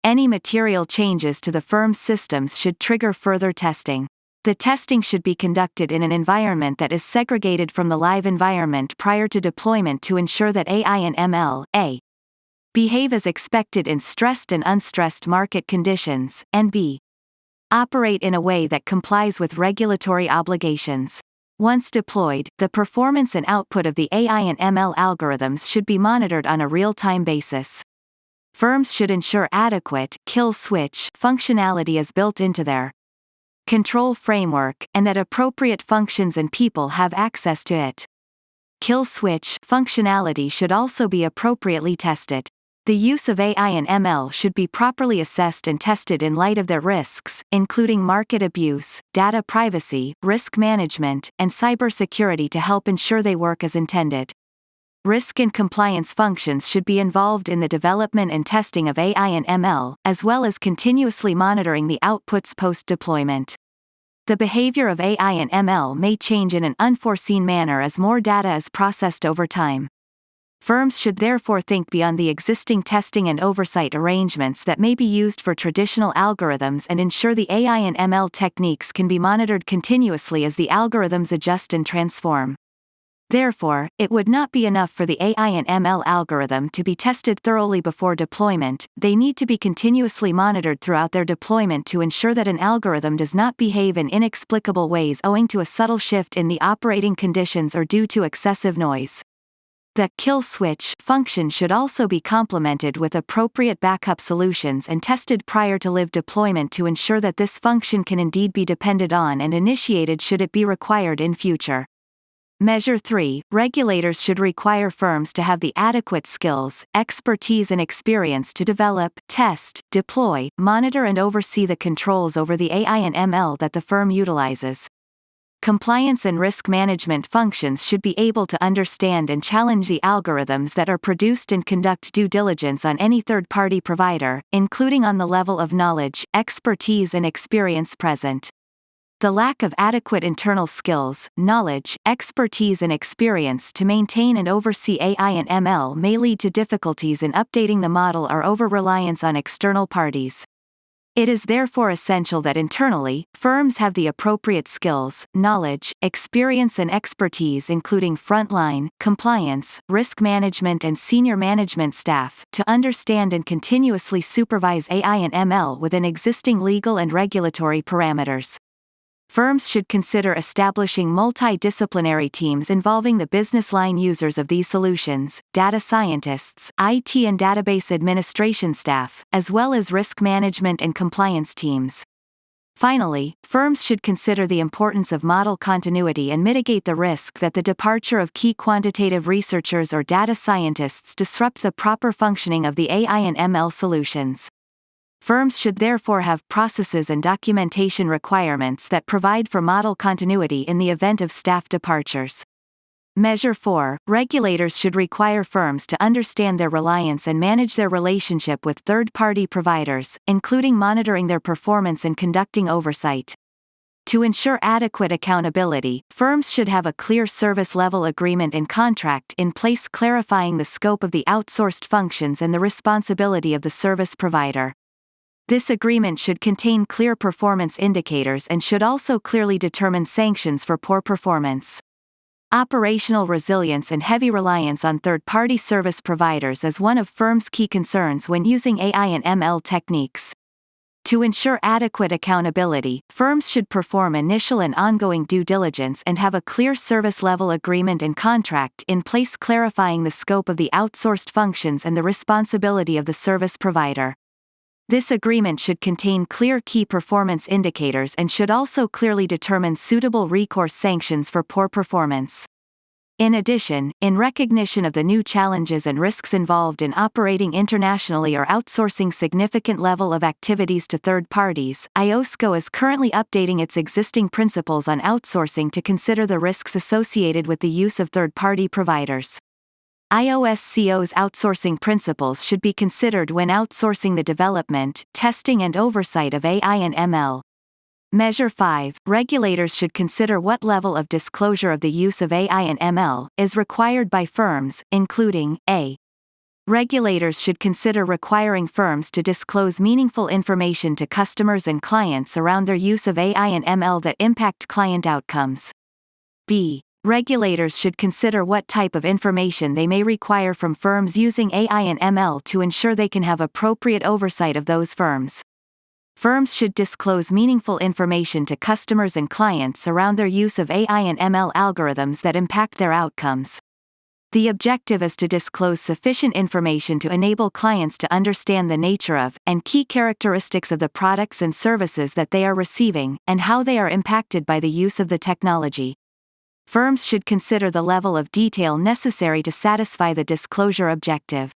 Any material changes to the firm's systems should trigger further testing. The testing should be conducted in an environment that is segregated from the live environment prior to deployment to ensure that AI and ML A. behave as expected in stressed and unstressed market conditions, and B. operate in a way that complies with regulatory obligations. Once deployed, the performance and output of the AI and ML algorithms should be monitored on a real-time basis. Firms should ensure adequate kill switch functionality is built into their control framework, and that appropriate functions and people have access to it. Kill switch functionality should also be appropriately tested. The use of AI and ML should be properly assessed and tested in light of their risks, including market abuse, data privacy, risk management, and cybersecurity to help ensure they work as intended. Risk and compliance functions should be involved in the development and testing of AI and ML, as well as continuously monitoring the outputs post-deployment. The behavior of AI and ML may change in an unforeseen manner as more data is processed over time. Firms should therefore think beyond the existing testing and oversight arrangements that may be used for traditional algorithms and ensure the AI and ML techniques can be monitored continuously as the algorithms adjust and transform. Therefore, it would not be enough for the AI and ML algorithm to be tested thoroughly before deployment. They need to be continuously monitored throughout their deployment to ensure that an algorithm does not behave in inexplicable ways owing to a subtle shift in the operating conditions or due to excessive noise. The kill switch function should also be complemented with appropriate backup solutions and tested prior to live deployment to ensure that this function can indeed be depended on and initiated should it be required in future. Measure 3. Regulators should require firms to have the adequate skills, expertise and experience to develop, test, deploy, monitor and oversee the controls over the AI and ML that the firm utilizes. Compliance and risk management functions should be able to understand and challenge the algorithms that are produced and conduct due diligence on any third-party provider, including on the level of knowledge, expertise and experience present. The lack of adequate internal skills, knowledge, expertise and experience to maintain and oversee AI and ML may lead to difficulties in updating the model or over-reliance on external parties. It is therefore essential that internally, firms have the appropriate skills, knowledge, experience and expertise including frontline, compliance, risk management and senior management staff, to understand and continuously supervise AI and ML within existing legal and regulatory parameters. Firms should consider establishing multidisciplinary teams involving the business line users of these solutions, data scientists, IT and database administration staff, as well as risk management and compliance teams. Finally, firms should consider the importance of model continuity and mitigate the risk that the departure of key quantitative researchers or data scientists disrupt the proper functioning of the AI and ML solutions. Firms should therefore have processes and documentation requirements that provide for model continuity in the event of staff departures. Measure 4. Regulators should require firms to understand their reliance and manage their relationship with third-party providers, including monitoring their performance and conducting oversight. To ensure adequate accountability, firms should have a clear service level agreement and contract in place clarifying the scope of the outsourced functions and the responsibility of the service provider. This agreement should contain clear performance indicators and should also clearly determine sanctions for poor performance. Operational resilience and heavy reliance on third-party service providers is one of firms' key concerns when using AI and ML techniques. To ensure adequate accountability, firms should perform initial and ongoing due diligence and have a clear service level agreement and contract in place clarifying the scope of the outsourced functions and the responsibility of the service provider. This agreement should contain clear key performance indicators and should also clearly determine suitable recourse sanctions for poor performance. In addition, in recognition of the new challenges and risks involved in operating internationally or outsourcing significant level of activities to third parties, Iosco is currently updating its existing principles on outsourcing to consider the risks associated with the use of third-party providers. Iosco's outsourcing principles should be considered when outsourcing the development, testing and oversight of AI and ML. Measure 5. Regulators should consider what level of disclosure of the use of AI and ML is required by firms, including a. Regulators should consider requiring firms to disclose meaningful information to customers and clients around their use of AI and ML that impact client outcomes. b. Regulators should consider what type of information they may require from firms using AI and ML to ensure they can have appropriate oversight of those firms. Firms should disclose meaningful information to customers and clients around their use of AI and ML algorithms that impact their outcomes. The objective is to disclose sufficient information to enable clients to understand the nature of, and key characteristics of the products and services that they are receiving, and how they are impacted by the use of the technology. Firms should consider the level of detail necessary to satisfy the disclosure objective.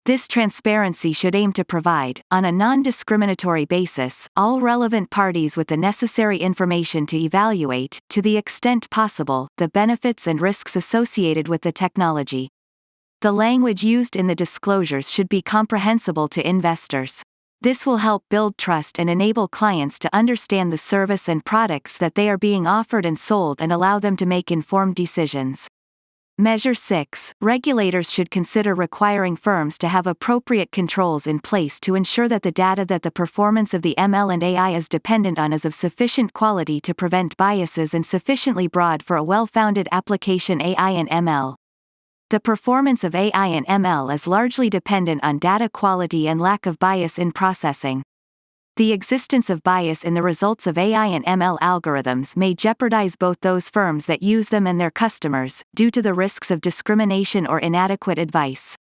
This transparency should aim to provide, on a non-discriminatory basis, all relevant parties with the necessary information to evaluate, to the extent possible, the benefits and risks associated with the technology. The language used in the disclosures should be comprehensible to investors. This will help build trust and enable clients to understand the service and products that they are being offered and sold and allow them to make informed decisions. Measure 6. Regulators should consider requiring firms to have appropriate controls in place to ensure that the data that the performance of the ML and AI is dependent on is of sufficient quality to prevent biases and sufficiently broad for a well-founded application AI and ML. The performance of AI and ML is largely dependent on data quality and lack of bias in processing. The existence of bias in the results of AI and ML algorithms may jeopardize both those firms that use them and their customers, due to the risks of discrimination or inadequate advice.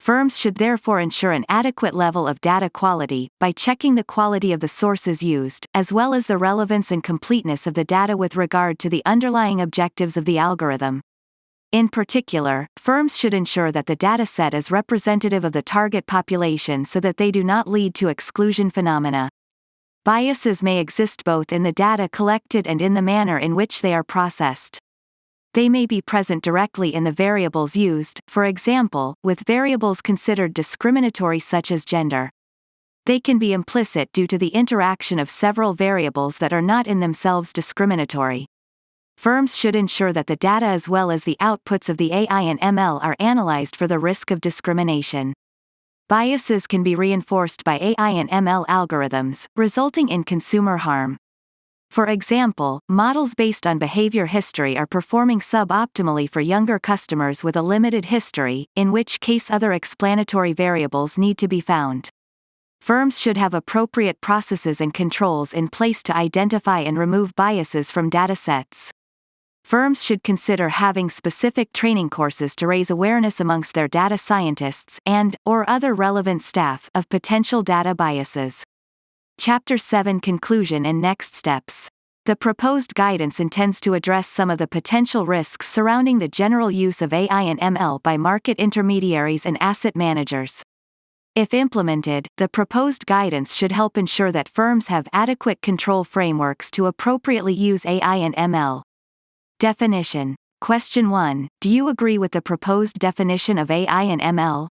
Firms should therefore ensure an adequate level of data quality, by checking the quality of the sources used, as well as the relevance and completeness of the data with regard to the underlying objectives of the algorithm. In particular, firms should ensure that the dataset is representative of the target population so that they do not lead to exclusion phenomena. Biases may exist both in the data collected and in the manner in which they are processed. They may be present directly in the variables used, for example, with variables considered discriminatory such as gender. They can be implicit due to the interaction of several variables that are not in themselves discriminatory. Firms should ensure that the data as well as the outputs of the AI and ML are analyzed for the risk of discrimination. Biases can be reinforced by AI and ML algorithms, resulting in consumer harm. For example, models based on behavior history are performing suboptimally for younger customers with a limited history, in which case other explanatory variables need to be found. Firms should have appropriate processes and controls in place to identify and remove biases from datasets. Firms should consider having specific training courses to raise awareness amongst their data scientists and/or other relevant staff of potential data biases. Chapter 7 Conclusion and Next Steps. The proposed guidance intends to address some of the potential risks surrounding the general use of AI and ML by market intermediaries and asset managers. If implemented, the proposed guidance should help ensure that firms have adequate control frameworks to appropriately use AI and ML. Definition. Question 1. Do you agree with the proposed definition of AI and ML?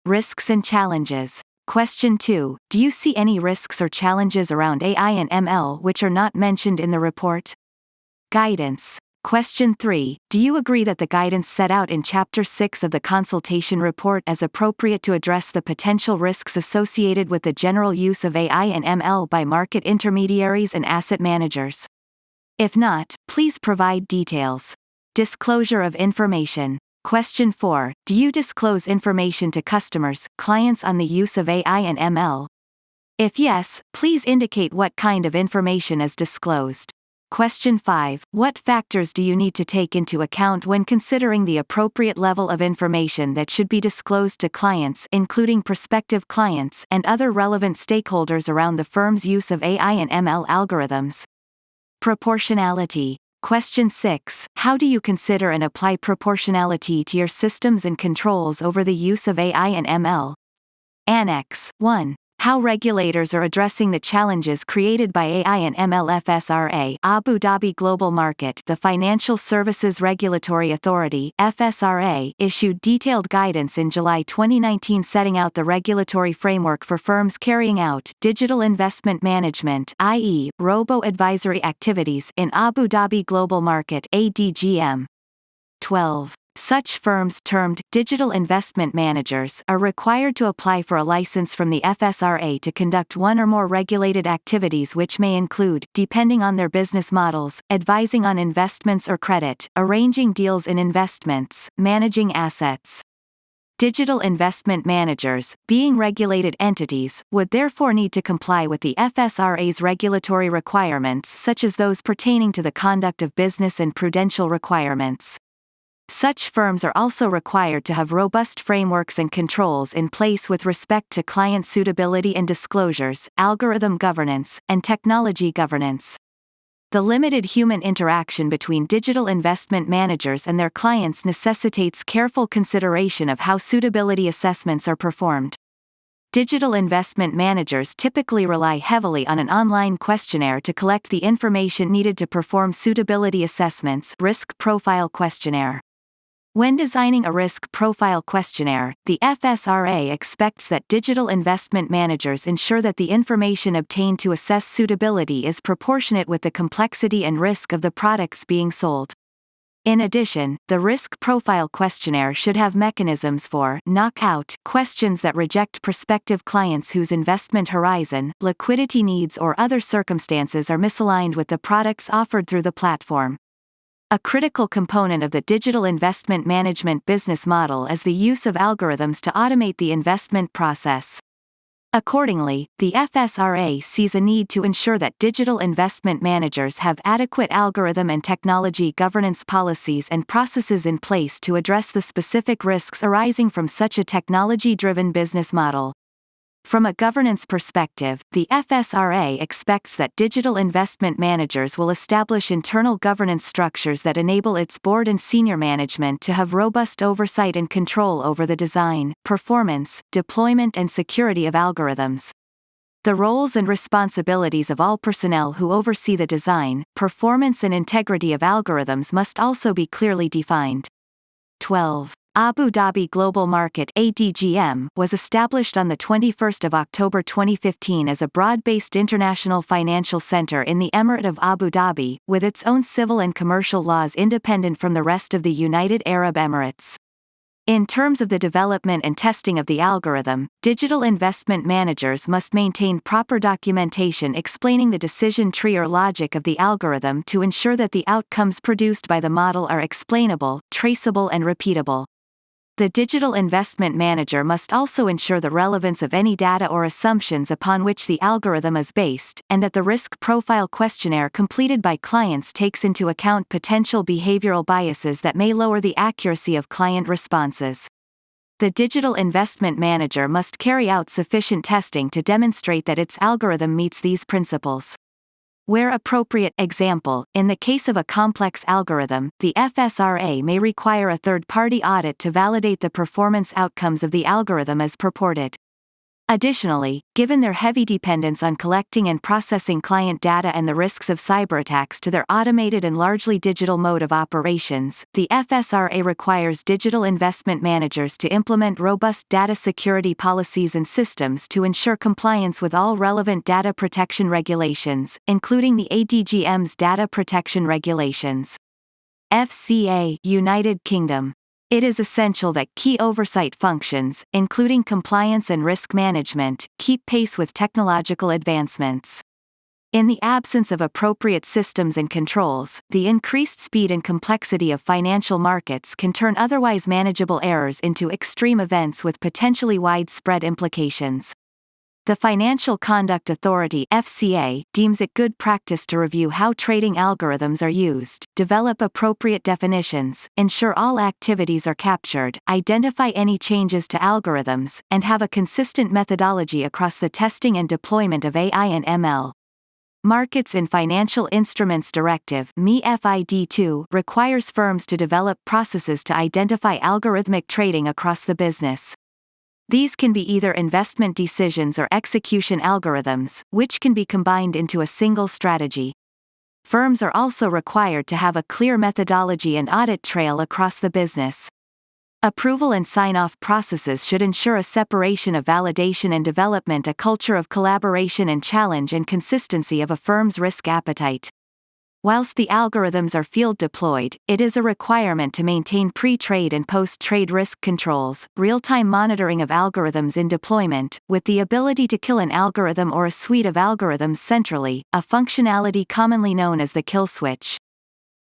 Risks and challenges. Question 2. Do you see any risks or challenges around AI and ML which are not mentioned in the report? Guidance. Question 3. Do you agree that the guidance set out in Chapter 6 of the consultation report is appropriate to address the potential risks associated with the general use of AI and ML by market intermediaries and asset managers? If not, please provide details. Disclosure of information. Question 4. Do you disclose information to customers, clients on the use of AI and ML? If yes, please indicate what kind of information is disclosed. Question 5. What factors do you need to take into account when considering the appropriate level of information that should be disclosed to clients, including prospective clients and other relevant stakeholders around the firm's use of AI and ML algorithms? Proportionality. Question 6. How do you consider and apply proportionality to your systems and controls over the use of AI and ML? Annex 1. How regulators are addressing the challenges created by AI and ML. FSRA Abu Dhabi Global Market. The Financial Services Regulatory Authority (FSRA) issued detailed guidance in July 2019 setting out the regulatory framework for firms carrying out digital investment management, i.e., robo-advisory activities in Abu Dhabi Global Market (ADGM). 12. Such firms, termed digital investment managers, are required to apply for a license from the FSRA to conduct one or more regulated activities which may include, depending on their business models, advising on investments or credit, arranging deals in investments, managing assets. Digital investment managers, being regulated entities, would therefore need to comply with the FSRA's regulatory requirements such as those pertaining to the conduct of business and prudential requirements. Such firms are also required to have robust frameworks and controls in place with respect to client suitability and disclosures, algorithm governance, and technology governance. The limited human interaction between digital investment managers and their clients necessitates careful consideration of how suitability assessments are performed. Digital investment managers typically rely heavily on an online questionnaire to collect the information needed to perform suitability assessments. Risk Profile Questionnaire. When designing a risk profile questionnaire, the FSRA expects that digital investment managers ensure that the information obtained to assess suitability is proportionate with the complexity and risk of the products being sold. In addition, the risk profile questionnaire should have mechanisms for knockout questions that reject prospective clients whose investment horizon, liquidity needs, or other circumstances are misaligned with the products offered through the platform. A critical component of the digital investment management business model is the use of algorithms to automate the investment process. Accordingly, the FSRA sees a need to ensure that digital investment managers have adequate algorithm and technology governance policies and processes in place to address the specific risks arising from such a technology-driven business model. From a governance perspective, the FSRA expects that digital investment managers will establish internal governance structures that enable its board and senior management to have robust oversight and control over the design, performance, deployment, and security of algorithms. The roles and responsibilities of all personnel who oversee the design, performance, and integrity of algorithms must also be clearly defined. 12. Abu Dhabi Global Market (ADGM) was established on 21 October 2015 as a broad-based international financial center in the Emirate of Abu Dhabi, with its own civil and commercial laws independent from the rest of the United Arab Emirates. In terms of the development and testing of the algorithm, digital investment managers must maintain proper documentation explaining the decision tree or logic of the algorithm to ensure that the outcomes produced by the model are explainable, traceable, and repeatable. The digital investment manager must also ensure the relevance of any data or assumptions upon which the algorithm is based, and that the risk profile questionnaire completed by clients takes into account potential behavioral biases that may lower the accuracy of client responses. The digital investment manager must carry out sufficient testing to demonstrate that its algorithm meets these principles. Where appropriate, example, in the case of a complex algorithm, the FSRA may require a third-party audit to validate the performance outcomes of the algorithm as purported. Additionally, given their heavy dependence on collecting and processing client data and the risks of cyberattacks to their automated and largely digital mode of operations, the FSRA requires digital investment managers to implement robust data security policies and systems to ensure compliance with all relevant data protection regulations, including the ADGM's data protection regulations. FCA, United Kingdom. It is essential that key oversight functions, including compliance and risk management, keep pace with technological advancements. In the absence of appropriate systems and controls, the increased speed and complexity of financial markets can turn otherwise manageable errors into extreme events with potentially widespread implications. The Financial Conduct Authority (FCA) deems it good practice to review how trading algorithms are used, develop appropriate definitions, ensure all activities are captured, identify any changes to algorithms, and have a consistent methodology across the testing and deployment of AI and ML. Markets in Financial Instruments Directive (MiFID II) requires firms to develop processes to identify algorithmic trading across the business. These can be either investment decisions or execution algorithms, which can be combined into a single strategy. Firms are also required to have a clear methodology and audit trail across the business. Approval and sign-off processes should ensure a separation of validation and development, a culture of collaboration and challenge, and consistency of a firm's risk appetite. Whilst the algorithms are field deployed, it is a requirement to maintain pre-trade and post-trade risk controls, real-time monitoring of algorithms in deployment, with the ability to kill an algorithm or a suite of algorithms centrally, a functionality commonly known as the kill switch.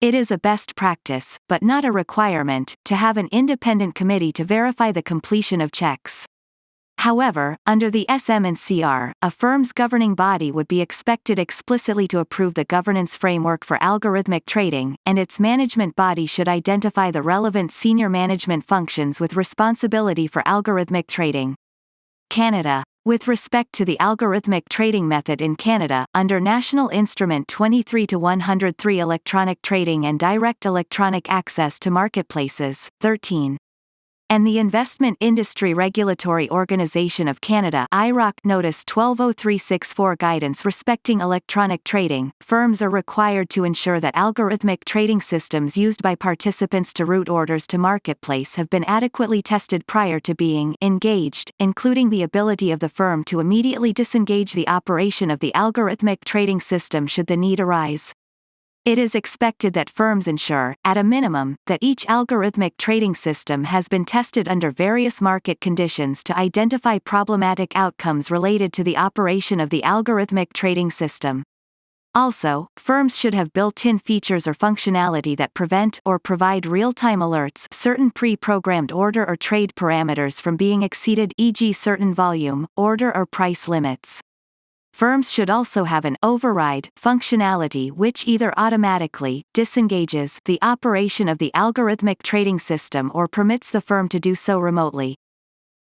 It is a best practice, but not a requirement, to have an independent committee to verify the completion of checks. However, under the SM&CR, a firm's governing body would be expected explicitly to approve the governance framework for algorithmic trading, and its management body should identify the relevant senior management functions with responsibility for algorithmic trading. Canada. With respect to the algorithmic trading method in Canada, under National Instrument 23-103 Electronic Trading and Direct Electronic Access to Marketplaces, 13. And the Investment Industry Regulatory Organization of Canada (IROC) Notice 120364 guidance respecting electronic trading, firms are required to ensure that algorithmic trading systems used by participants to route orders to marketplace have been adequately tested prior to being engaged, including the ability of the firm to immediately disengage the operation of the algorithmic trading system should the need arise. It is expected that firms ensure, at a minimum, that each algorithmic trading system has been tested under various market conditions to identify problematic outcomes related to the operation of the algorithmic trading system. Also, firms should have built-in features or functionality that prevent or provide real-time alerts, certain pre-programmed order or trade parameters from being exceeded, e.g. certain volume, order or price limits. Firms should also have an override functionality which either automatically disengages the operation of the algorithmic trading system or permits the firm to do so remotely.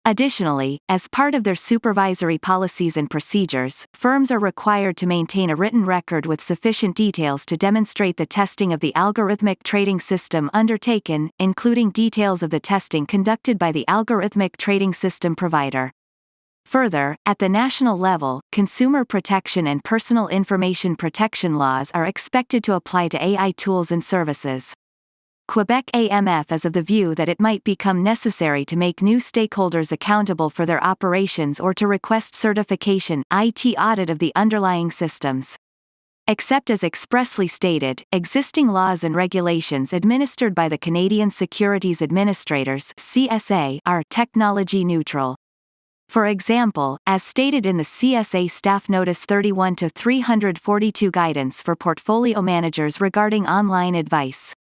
Additionally, as part of their supervisory policies and procedures, firms are required to maintain a written record with sufficient details to demonstrate the testing of the algorithmic trading system undertaken, including details of the testing conducted by the algorithmic trading system provider. Further, at the national level, consumer protection and personal information protection laws are expected to apply to AI tools and services. Quebec AMF is of the view that it might become necessary to make new stakeholders accountable for their operations or to request certification, IT audit of the underlying systems. Except as expressly stated, existing laws and regulations administered by the Canadian Securities Administrators (CSA) are technology neutral. For example, as stated in the CSA Staff Notice 31-342 Guidance for Portfolio Managers regarding online advice.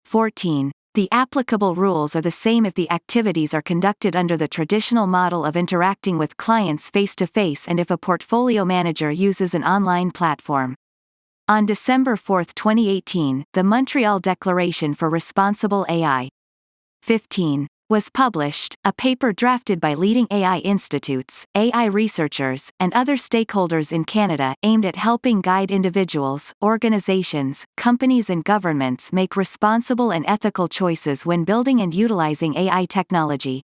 14. The applicable rules are the same if the activities are conducted under the traditional model of interacting with clients face-to-face and if a portfolio manager uses an online platform. On December 4, 2018, the Montreal Declaration for Responsible AI. 15. Was published, a paper drafted by leading AI institutes, AI researchers, and other stakeholders in Canada, aimed at helping guide individuals, organizations, companies and governments make responsible and ethical choices when building and utilizing AI technology.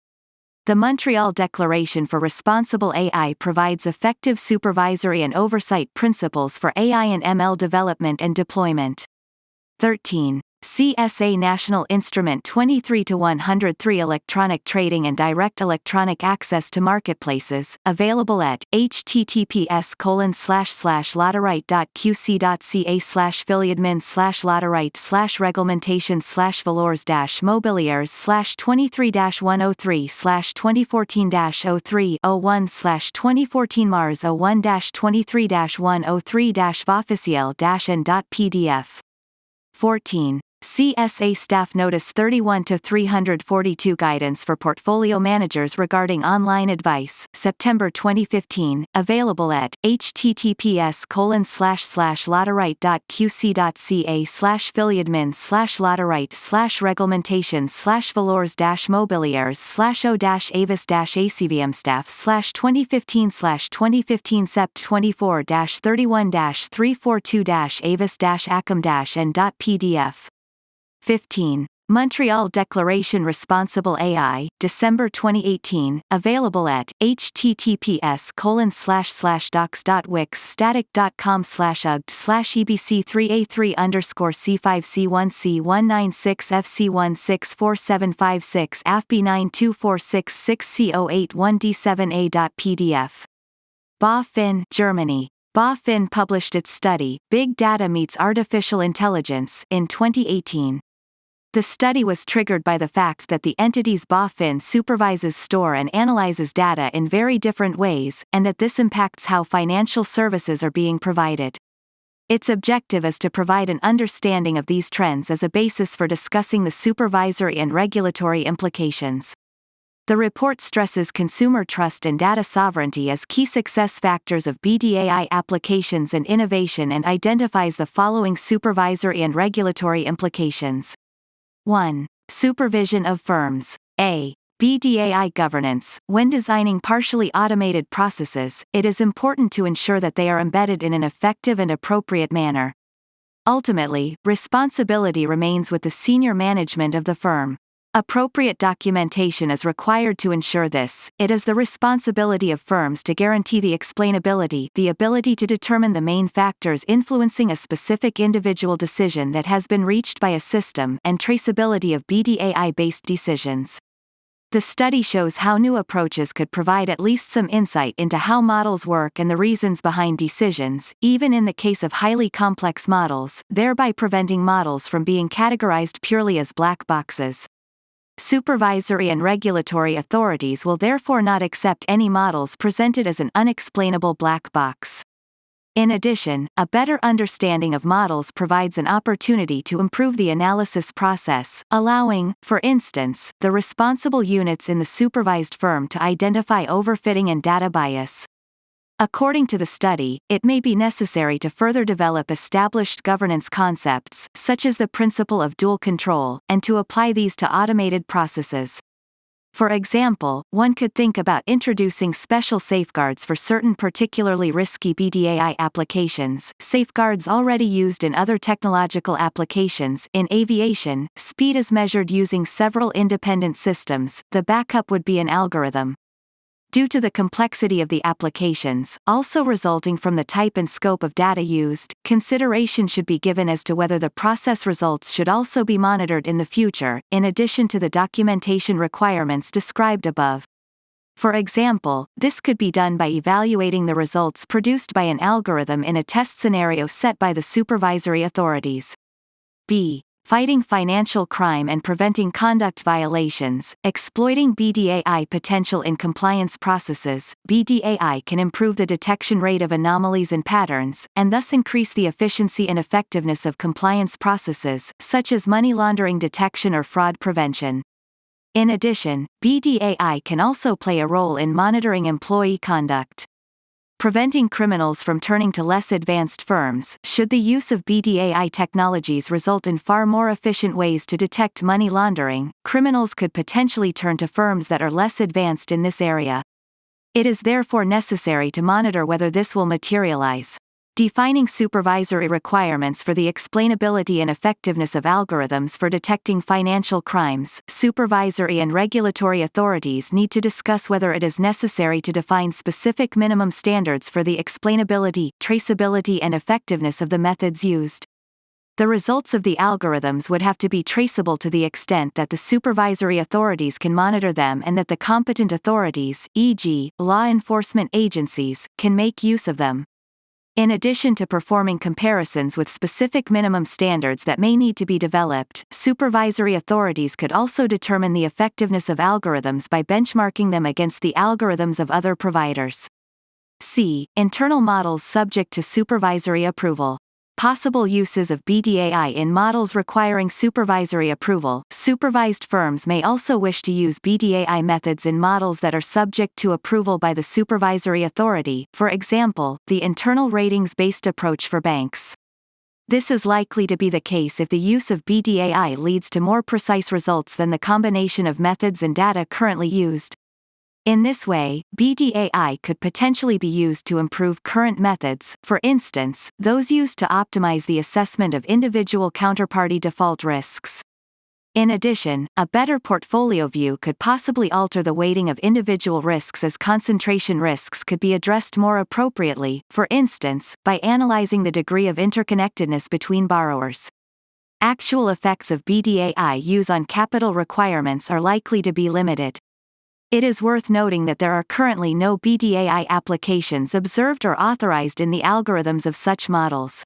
The Montreal Declaration for Responsible AI provides effective supervisory and oversight principles for AI and ML development and deployment. 13. CSA National Instrument 23-103 Electronic Trading and Direct Electronic Access to Marketplaces, available at https://laterite.qc.ca/validmins/laterite/regulations/valores-mobiliars/2023-103/01/2014 Mars 01-23-103-officiel-and.pdf. 14. CSA Staff Notice 31-342 Guidance for Portfolio Managers regarding online advice, September 2015, available at https://laterite.qc.ca/filiadmins/laterite/regulations/o-avs-avs-staff/2015/2015 Sept 24-31-342-avs-acom-and.pdf. 15. Montreal Declaration Responsible AI, December 2018, available at https://docs.wix/ebc3a3_c5c1c196fc164756 afp92466c081d7a.pdf. BaFin, Germany. BaFin published its study, Big Data Meets Artificial Intelligence, in 2018. The study was triggered by the fact that the entities BaFin supervises store and analyzes data in very different ways, and that this impacts how financial services are being provided. Its objective is to provide an understanding of these trends as a basis for discussing the supervisory and regulatory implications. The report stresses consumer trust and data sovereignty as key success factors of BDAI applications and innovation and identifies the following supervisory and regulatory implications. 1. Supervision of firms. A. BDAI governance. When designing partially automated processes, it is important to ensure that they are embedded in an effective and appropriate manner. Ultimately, responsibility remains with the senior management of the firm. Appropriate documentation is required to ensure this. It is the responsibility of firms to guarantee the explainability, the ability to determine the main factors influencing a specific individual decision that has been reached by a system, and traceability of BDAI-based decisions. The study shows how new approaches could provide at least some insight into how models work and the reasons behind decisions, even in the case of highly complex models, thereby preventing models from being categorized purely as black boxes. Supervisory and regulatory authorities will therefore not accept any models presented as an unexplainable black box. In addition, a better understanding of models provides an opportunity to improve the analysis process, allowing, for instance, the responsible units in the supervised firm to identify overfitting and data bias. According to the study, it may be necessary to further develop established governance concepts, such as the principle of dual control, and to apply these to automated processes. For example, one could think about introducing special safeguards for certain particularly risky BDAI applications, safeguards already used in other technological applications. In aviation, speed is measured using several independent systems. The backup would be an algorithm. Due to the complexity of the applications, also resulting from the type and scope of data used, consideration should be given as to whether the process results should also be monitored in the future, in addition to the documentation requirements described above. For example, this could be done by evaluating the results produced by an algorithm in a test scenario set by the supervisory authorities. B. Fighting financial crime and preventing conduct violations. Exploiting BDAI potential in compliance processes. BDAI can improve the detection rate of anomalies and patterns, and thus increase the efficiency and effectiveness of compliance processes, such as money laundering detection or fraud prevention. In addition, BDAI can also play a role in monitoring employee conduct. Preventing criminals from turning to less advanced firms. Should the use of BDAI technologies result in far more efficient ways to detect money laundering, criminals could potentially turn to firms that are less advanced in this area. It is therefore necessary to monitor whether this will materialize. Defining supervisory requirements for the explainability and effectiveness of algorithms for detecting financial crimes. Supervisory and regulatory authorities need to discuss whether it is necessary to define specific minimum standards for the explainability, traceability, and effectiveness of the methods used. The results of the algorithms would have to be traceable to the extent that the supervisory authorities can monitor them and that the competent authorities, e.g., law enforcement agencies, can make use of them. In addition to performing comparisons with specific minimum standards that may need to be developed, supervisory authorities could also determine the effectiveness of algorithms by benchmarking them against the algorithms of other providers. C. Internal models subject to supervisory approval. Possible uses of BDAI in models requiring supervisory approval. Supervised firms may also wish to use BDAI methods in models that are subject to approval by the supervisory authority, for example, the internal ratings-based approach for banks. This is likely to be the case if the use of BDAI leads to more precise results than the combination of methods and data currently used. In this way, BDAI could potentially be used to improve current methods, for instance, those used to optimize the assessment of individual counterparty default risks. In addition, a better portfolio view could possibly alter the weighting of individual risks, as concentration risks could be addressed more appropriately, for instance, by analyzing the degree of interconnectedness between borrowers. Actual effects of BDAI use on capital requirements are likely to be limited. It is worth noting that there are currently no BDAI applications observed or authorized in the algorithms of such models.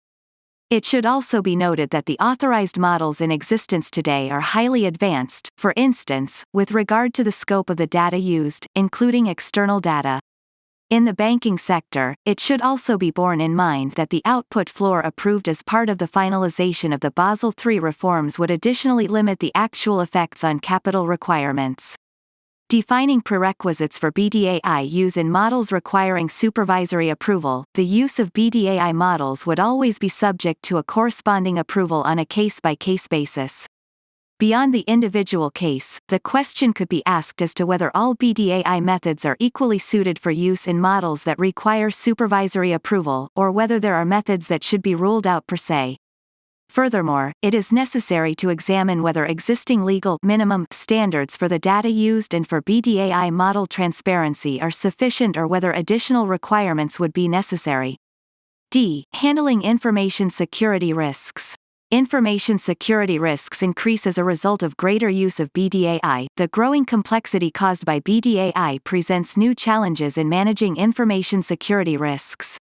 It should also be noted that the authorized models in existence today are highly advanced, for instance, with regard to the scope of the data used, including external data. In the banking sector, it should also be borne in mind that the output floor approved as part of the finalization of the Basel III reforms would additionally limit the actual effects on capital requirements. Defining prerequisites for BDAI use in models requiring supervisory approval, the use of BDAI models would always be subject to a corresponding approval on a case-by-case basis. Beyond the individual case, the question could be asked as to whether all BDAI methods are equally suited for use in models that require supervisory approval, or whether there are methods that should be ruled out per se. Furthermore, it is necessary to examine whether existing legal minimum standards for the data used and for BDAI model transparency are sufficient, or whether additional requirements would be necessary. D. Handling information security risks. Information security risks increase as a result of greater use of BDAI. The growing complexity caused by BDAI presents new challenges in managing information security risks.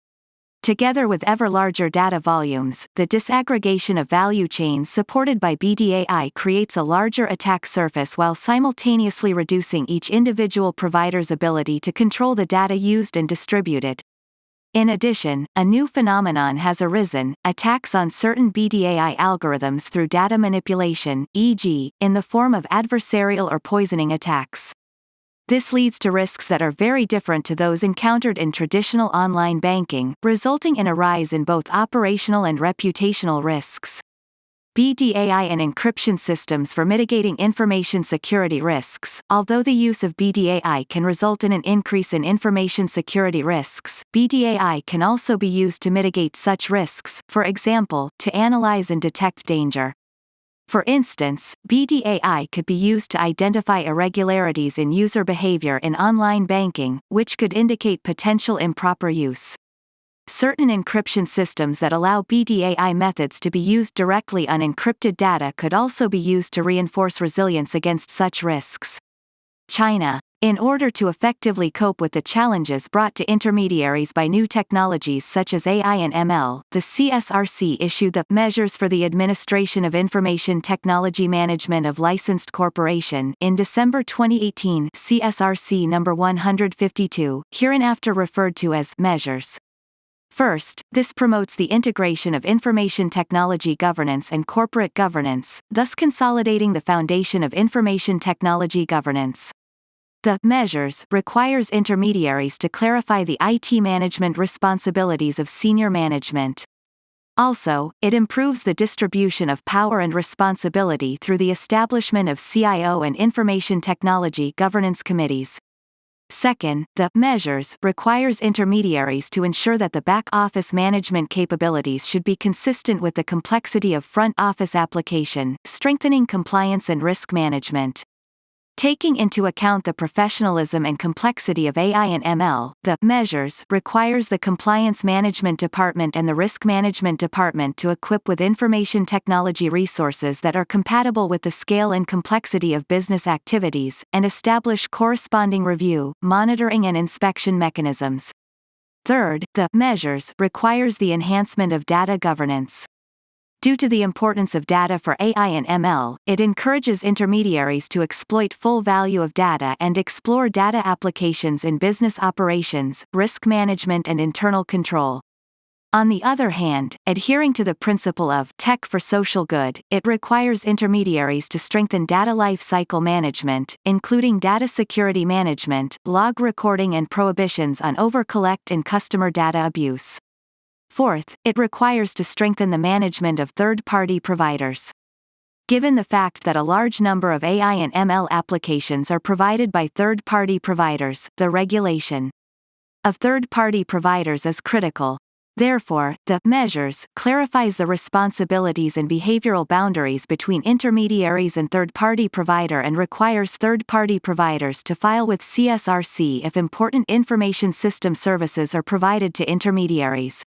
Together with ever larger data volumes, the disaggregation of value chains supported by BDAI creates a larger attack surface while simultaneously reducing each individual provider's ability to control the data used and distributed. In addition, a new phenomenon has arisen: attacks on certain BDAI algorithms through data manipulation, e.g., in the form of adversarial or poisoning attacks. This leads to risks that are very different to those encountered in traditional online banking, resulting in a rise in both operational and reputational risks. BDAI and encryption systems for mitigating information security risks. Although the use of BDAI can result in an increase in information security risks, BDAI can also be used to mitigate such risks, for example, to analyze and detect danger. For instance, BDAI could be used to identify irregularities in user behavior in online banking, which could indicate potential improper use. Certain encryption systems that allow BDAI methods to be used directly on encrypted data could also be used to reinforce resilience against such risks. China. In order to effectively cope with the challenges brought to intermediaries by new technologies such as AI and ML, the CSRC issued the Measures for the Administration of Information Technology Management of Licensed Corporation in December 2018, CSRC No. 152, hereinafter referred to as Measures. First, this promotes the integration of information technology governance and corporate governance, thus consolidating the foundation of information technology governance. The Measures requires intermediaries to clarify the IT management responsibilities of senior management. Also, it improves the distribution of power and responsibility through the establishment of CIO and information technology governance committees. Second, the Measures requires intermediaries to ensure that the back-office management capabilities should be consistent with the complexity of front-office application, strengthening compliance and risk management. Taking into account the professionalism and complexity of AI and ML, the Measures requires the Compliance Management Department and the Risk Management Department to equip with information technology resources that are compatible with the scale and complexity of business activities, and establish corresponding review, monitoring and inspection mechanisms. Third, the Measures requires the enhancement of data governance. Due to the importance of data for AI and ML, it encourages intermediaries to exploit full value of data and explore data applications in business operations, risk management and internal control. On the other hand, adhering to the principle of tech for social good, it requires intermediaries to strengthen data life cycle management, including data security management, log recording and prohibitions on over-collect and customer data abuse. Fourth, it requires to strengthen the management of third-party providers. Given the fact that a large number of AI and ML applications are provided by third-party providers, the regulation of third-party providers is critical. Therefore, the measures clarifies the responsibilities and behavioral boundaries between intermediaries and third-party provider and requires third-party providers to file with CSRC if important information system services are provided to intermediaries.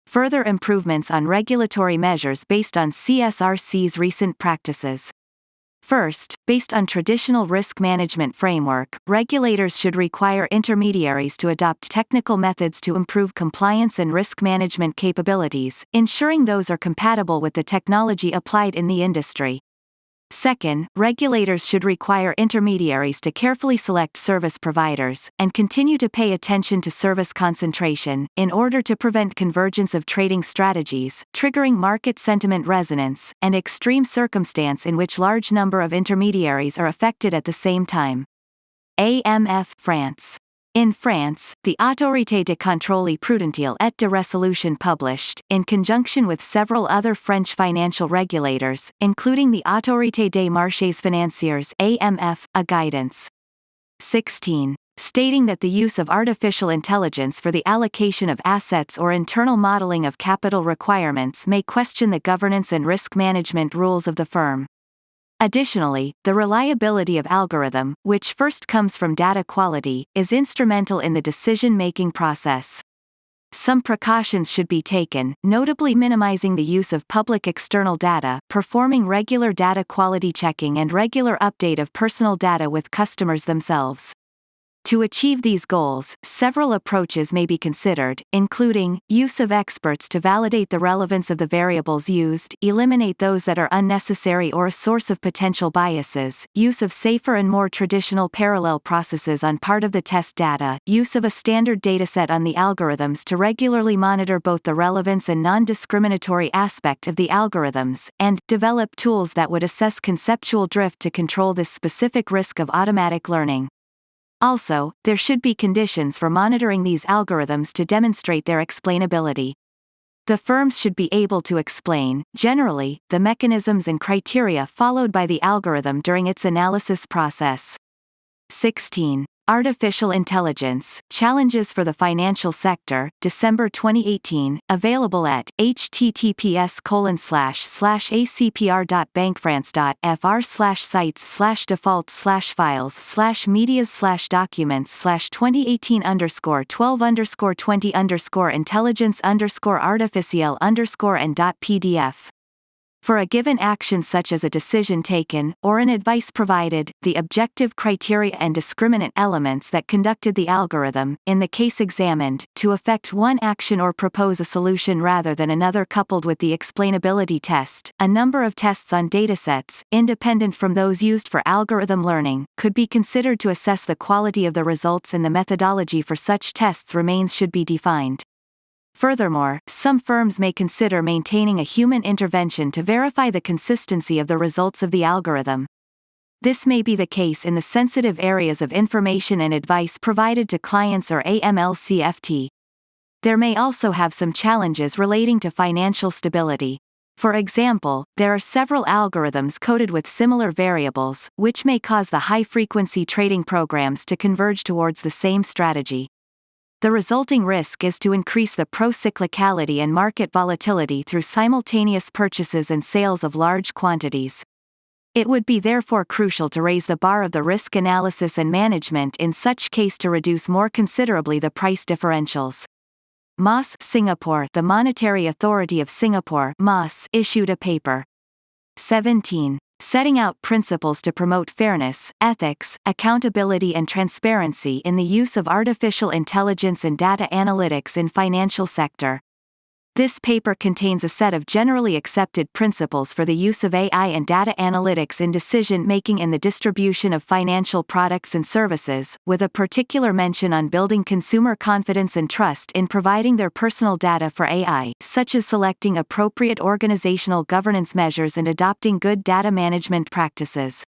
Further improvements on regulatory measures based on CSRC's recent practices. First, based on traditional risk management framework, regulators should require intermediaries to adopt technical methods to improve compliance and risk management capabilities, ensuring those are compatible with the technology applied in the industry. Second, regulators should require intermediaries to carefully select service providers, and continue to pay attention to service concentration, in order to prevent convergence of trading strategies, triggering market sentiment resonance, and extreme circumstance in which large number of intermediaries are affected at the same time. AMF France. In France, the Autorité de contrôle prudentiel et de résolution published, in conjunction with several other French financial regulators, including the Autorité des marchés financiers (AMF), a guidance. 16. Stating that the use of artificial intelligence for the allocation of assets or internal modeling of capital requirements may question the governance and risk management rules of the firm. Additionally, the reliability of algorithm, which first comes from data quality, is instrumental in the decision-making process. Some precautions should be taken, notably minimizing the use of public external data, performing regular data quality checking and regular update of personal data with customers themselves. To achieve these goals, several approaches may be considered, including, use of experts to validate the relevance of the variables used, eliminate those that are unnecessary or a source of potential biases, use of safer and more traditional parallel processes on part of the test data, use of a standard dataset on the algorithms to regularly monitor both the relevance and non-discriminatory aspect of the algorithms, and develop tools that would assess conceptual drift to control this specific risk of automatic learning. Also, there should be conditions for monitoring these algorithms to demonstrate their explainability. The firms should be able to explain, generally, the mechanisms and criteria followed by the algorithm during its analysis process. 16. Artificial Intelligence, Challenges for the Financial Sector, December 2018, available at https://acpr.bankfrance.fr/sites/defaults/medias/documents/2018_12_intelligence_and.pdf. For a given action such as a decision taken, or an advice provided, the objective criteria and discriminant elements that conducted the algorithm, in the case examined, to effect one action or propose a solution rather than another coupled with the explainability test, a number of tests on datasets, independent from those used for algorithm learning, could be considered to assess the quality of the results, and the methodology for such tests should be defined. Furthermore, some firms may consider maintaining a human intervention to verify the consistency of the results of the algorithm. This may be the case in the sensitive areas of information and advice provided to clients or AML/CFT. There may also have some challenges relating to financial stability. For example, there are several algorithms coded with similar variables, which may cause the high-frequency trading programs to converge towards the same strategy. The resulting risk is to increase the procyclicality and market volatility through simultaneous purchases and sales of large quantities. It would be therefore crucial to raise the bar of the risk analysis and management in such case to reduce more considerably the price differentials. MAS Singapore, the Monetary Authority of Singapore (MAS), issued a paper. 17. Setting out principles to promote fairness, ethics, accountability and transparency in the use of artificial intelligence and data analytics in financial sector. This paper contains a set of generally accepted principles for the use of AI and data analytics in decision-making in the distribution of financial products and services, with a particular mention on building consumer confidence and trust in providing their personal data for AI, such as selecting appropriate organizational governance measures and adopting good data management practices.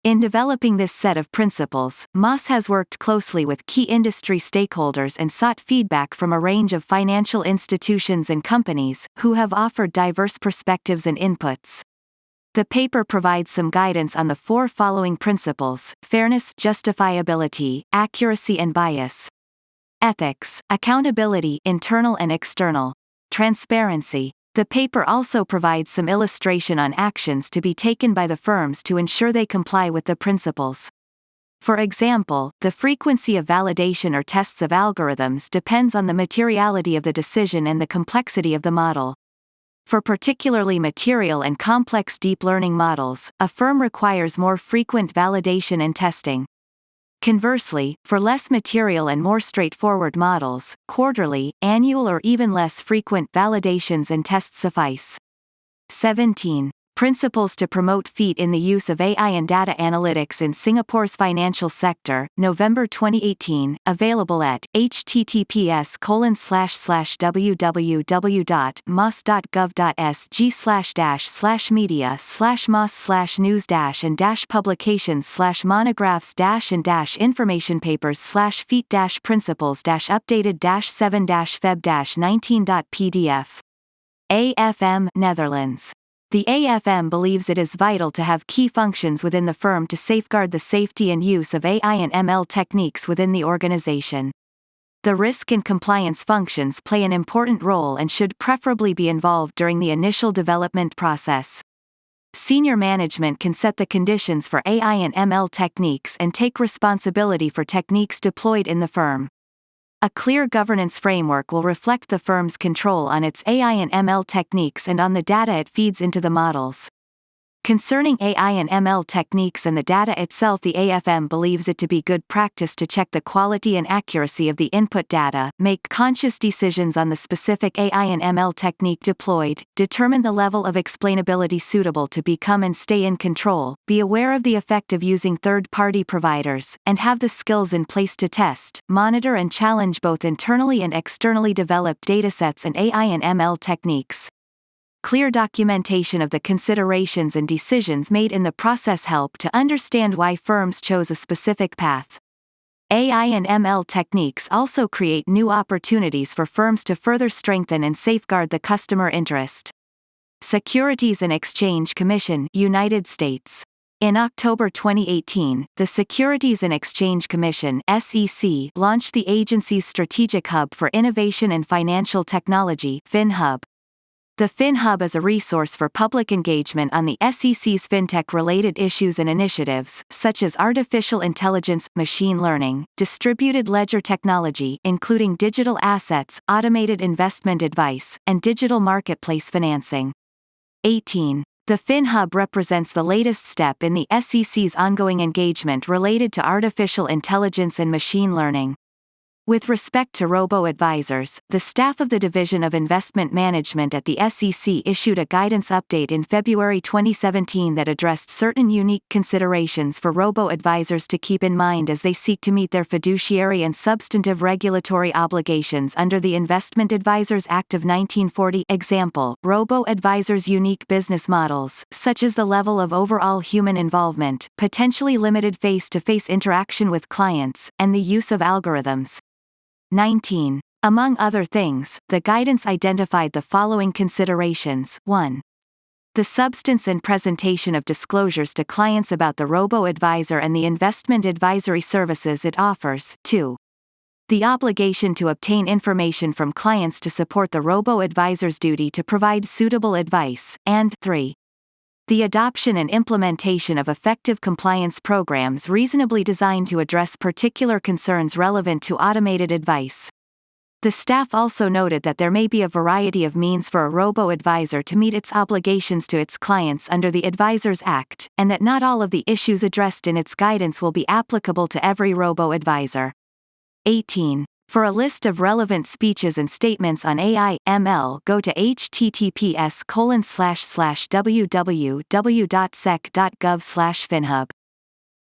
In developing this set of principles, MAS has worked closely with key industry stakeholders and sought feedback from a range of financial institutions and companies, who have offered diverse perspectives and inputs. The paper provides some guidance on the four following principles: fairness, justifiability, accuracy and bias. ethics, accountability, internal and external, transparency. The paper also provides some illustration on actions to be taken by the firms to ensure they comply with the principles. For example, the frequency of validation or tests of algorithms depends on the materiality of the decision and the complexity of the model. For particularly material and complex deep learning models, a firm requires more frequent validation and testing. Conversely, for less material and more straightforward models, quarterly, annual or even less frequent validations and tests suffice. 17. Principles to promote feat in the use of AI and data analytics in Singapore's financial sector, November 2018, available at https://www.mos.gov.sg/media/mos/news-and-monographs-and-information papers/feat-principles-updated-7-feb-19.pdf. AFM, Netherlands. The AFM believes it is vital to have key functions within the firm to safeguard the safety and use of AI and ML techniques within the organization. The risk and compliance functions play an important role and should preferably be involved during the initial development process. Senior management can set the conditions for AI and ML techniques and take responsibility for techniques deployed in the firm. A clear governance framework will reflect the firm's control on its AI and ML techniques and on the data it feeds into the models. Concerning AI and ML techniques and the data itself, the AFM believes it to be good practice to check the quality and accuracy of the input data, make conscious decisions on the specific AI and ML technique deployed, determine the level of explainability suitable to become and stay in control, be aware of the effect of using third-party providers, and have the skills in place to test, monitor and challenge both internally and externally developed datasets and AI and ML techniques. Clear documentation of the considerations and decisions made in the process help to understand why firms chose a specific path. AI and ML techniques also create new opportunities for firms to further strengthen and safeguard the customer interest. Securities and Exchange Commission, United States. In October 2018, the Securities and Exchange Commission (SEC) launched the agency's Strategic Hub for Innovation and Financial Technology (FinHub). The FinHub is a resource for public engagement on the SEC's fintech-related issues and initiatives, such as artificial intelligence, machine learning, distributed ledger technology including digital assets, automated investment advice, and digital marketplace financing. 18. The FinHub represents the latest step in the SEC's ongoing engagement related to artificial intelligence and machine learning. With respect to robo-advisors, the staff of the Division of Investment Management at the SEC issued a guidance update in February 2017 that addressed certain unique considerations for robo-advisors to keep in mind as they seek to meet their fiduciary and substantive regulatory obligations under the Investment Advisors Act of 1940. Example, robo-advisors' unique business models, such as the level of overall human involvement, potentially limited face-to-face interaction with clients, and the use of algorithms. 19. Among other things, the guidance identified the following considerations. 1. The substance and presentation of disclosures to clients about the robo-advisor and the investment advisory services it offers. 2. The obligation to obtain information from clients to support the robo-advisor's duty to provide suitable advice. And 3. The adoption and implementation of effective compliance programs reasonably designed to address particular concerns relevant to automated advice. The staff also noted that there may be a variety of means for a robo-advisor to meet its obligations to its clients under the Advisors Act, and that not all of the issues addressed in its guidance will be applicable to every robo-advisor. 18. For a list of relevant speeches and statements on AI, ML, go to https://www.sec.gov/finhub.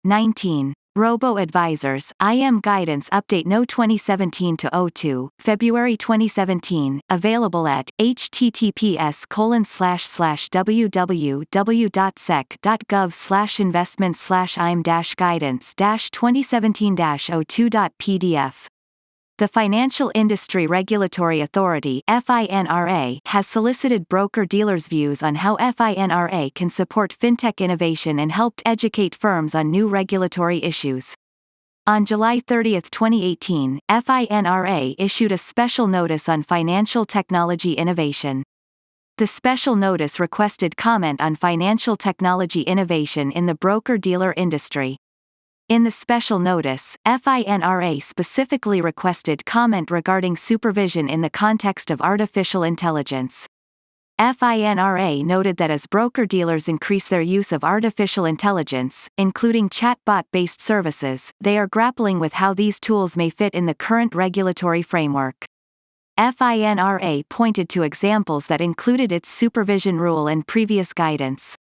19. Robo-advisors, IM Guidance Update No 2017-02, February 2017, available at https://www.sec.gov/investments/im-guidance-2017-02.pdf. The Financial Industry Regulatory Authority (FINRA) has solicited broker-dealers' views on how FINRA can support fintech innovation and helped educate firms on new regulatory issues. On July 30, 2018, FINRA issued a special notice on financial technology innovation. The special notice requested comment on financial technology innovation in the broker-dealer industry. In the special notice, FINRA specifically requested comment regarding supervision in the context of artificial intelligence. FINRA noted that as broker-dealers increase their use of artificial intelligence, including chatbot-based services, they are grappling with how these tools may fit in the current regulatory framework. FINRA pointed to examples that included its supervision rule and previous guidance.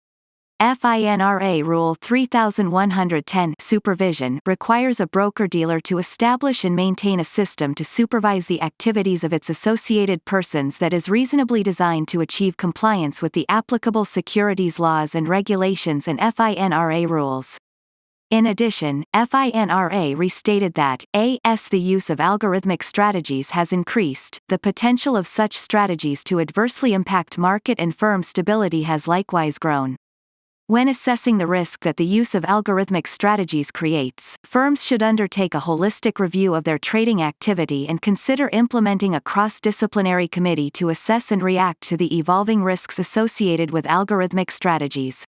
FINRA Rule 3110 Supervision requires a broker-dealer to establish and maintain a system to supervise the activities of its associated persons that is reasonably designed to achieve compliance with the applicable securities laws and regulations and FINRA rules. In addition, FINRA restated that, as the use of algorithmic strategies has increased, the potential of such strategies to adversely impact market and firm stability has likewise grown. When assessing the risk that the use of algorithmic strategies creates, firms should undertake a holistic review of their trading activity and consider implementing a cross-disciplinary committee to assess and react to the evolving risks associated with algorithmic strategies.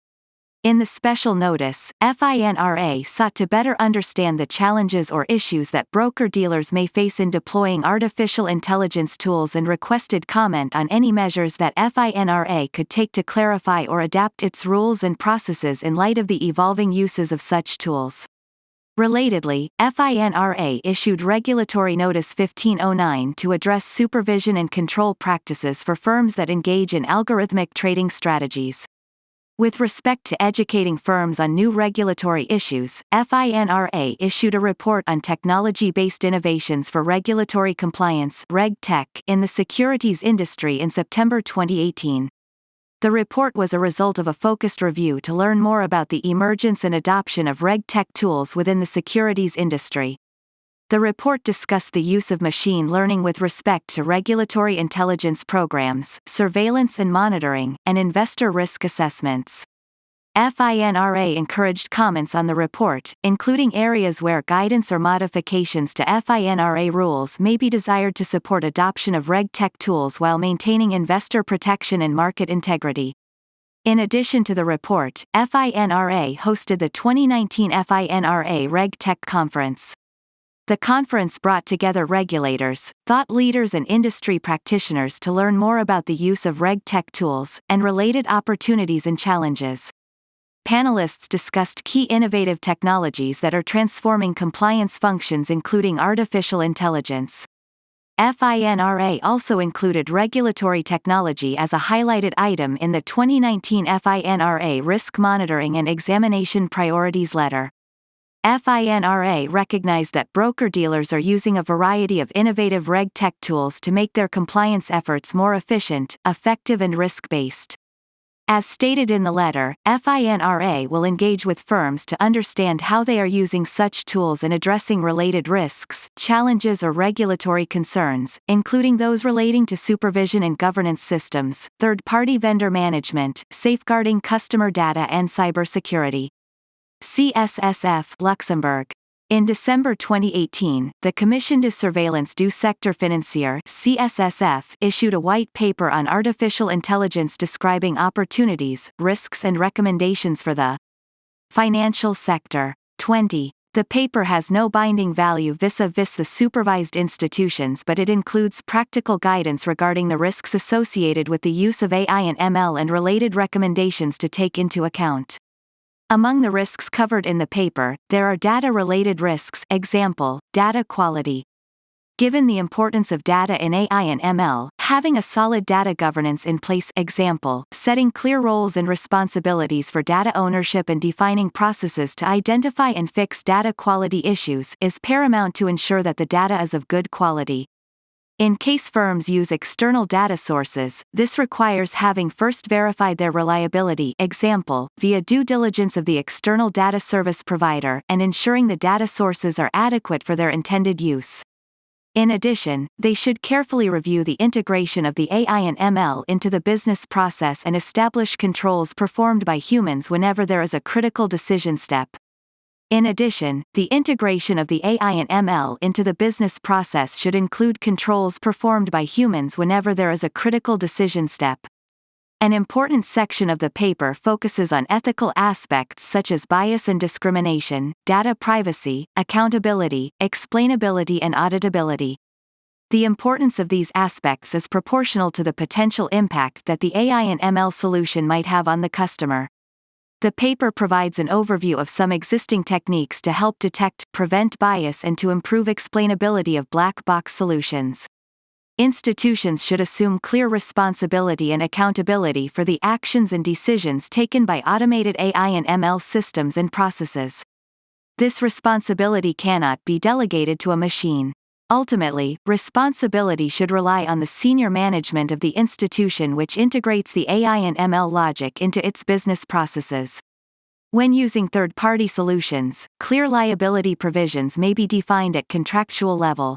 In the special notice, FINRA sought to better understand the challenges or issues that broker-dealers may face in deploying artificial intelligence tools and requested comment on any measures that FINRA could take to clarify or adapt its rules and processes in light of the evolving uses of such tools. Relatedly, FINRA issued Regulatory Notice 1509 to address supervision and control practices for firms that engage in algorithmic trading strategies. With respect to educating firms on new regulatory issues, FINRA issued a report on technology-based innovations for regulatory compliance (RegTech) in the securities industry in September 2018. The report was a result of a focused review to learn more about the emergence and adoption of RegTech tools within the securities industry. The report discussed the use of machine learning with respect to regulatory intelligence programs, surveillance and monitoring, and investor risk assessments. FINRA encouraged comments on the report, including areas where guidance or modifications to FINRA rules may be desired to support adoption of RegTech tools while maintaining investor protection and market integrity. In addition to the report, FINRA hosted the 2019 FINRA RegTech Conference. The conference brought together regulators, thought leaders and industry practitioners to learn more about the use of RegTech tools, and related opportunities and challenges. Panelists discussed key innovative technologies that are transforming compliance functions including artificial intelligence. FINRA also included regulatory technology as a highlighted item in the 2019 FINRA Risk Monitoring and Examination Priorities Letter. FINRA recognized that broker-dealers are using a variety of innovative RegTech tools to make their compliance efforts more efficient, effective and risk-based. As stated in the letter, FINRA will engage with firms to understand how they are using such tools and addressing related risks, challenges or regulatory concerns, including those relating to supervision and governance systems, third-party vendor management, safeguarding customer data and cybersecurity. CSSF Luxembourg. In December 2018, the Commission de Surveillance du Secteur Financier (CSSF) issued a white paper on artificial intelligence describing opportunities, risks and recommendations for the financial sector. 20. The paper has no binding value vis-a-vis the supervised institutions, but it includes practical guidance regarding the risks associated with the use of AI and ML and related recommendations to take into account. Among the risks covered in the paper, there are data-related risks, example, data quality. Given the importance of data in AI and ML, having a solid data governance in place, example, setting clear roles and responsibilities for data ownership and defining processes to identify and fix data quality issues, is paramount to ensure that the data is of good quality. In case firms use external data sources, this requires having first verified their reliability, example, via due diligence of the external data service provider, and ensuring the data sources are adequate for their intended use. In addition, they should carefully review the integration of the AI and ML into the business process and establish controls performed by humans whenever there is a critical decision step. In addition, the integration of the AI and ML into the business process should include controls performed by humans whenever there is a critical decision step. An important section of the paper focuses on ethical aspects such as bias and discrimination, data privacy, accountability, explainability and auditability. The importance of these aspects is proportional to the potential impact that the AI and ML solution might have on the customer. The paper provides an overview of some existing techniques to help detect, prevent bias and to improve explainability of black box solutions. Institutions should assume clear responsibility and accountability for the actions and decisions taken by automated AI and ML systems and processes. This responsibility cannot be delegated to a machine. Ultimately, responsibility should rely on the senior management of the institution which integrates the AI and ML logic into its business processes. When using third-party solutions, clear liability provisions may be defined at contractual level.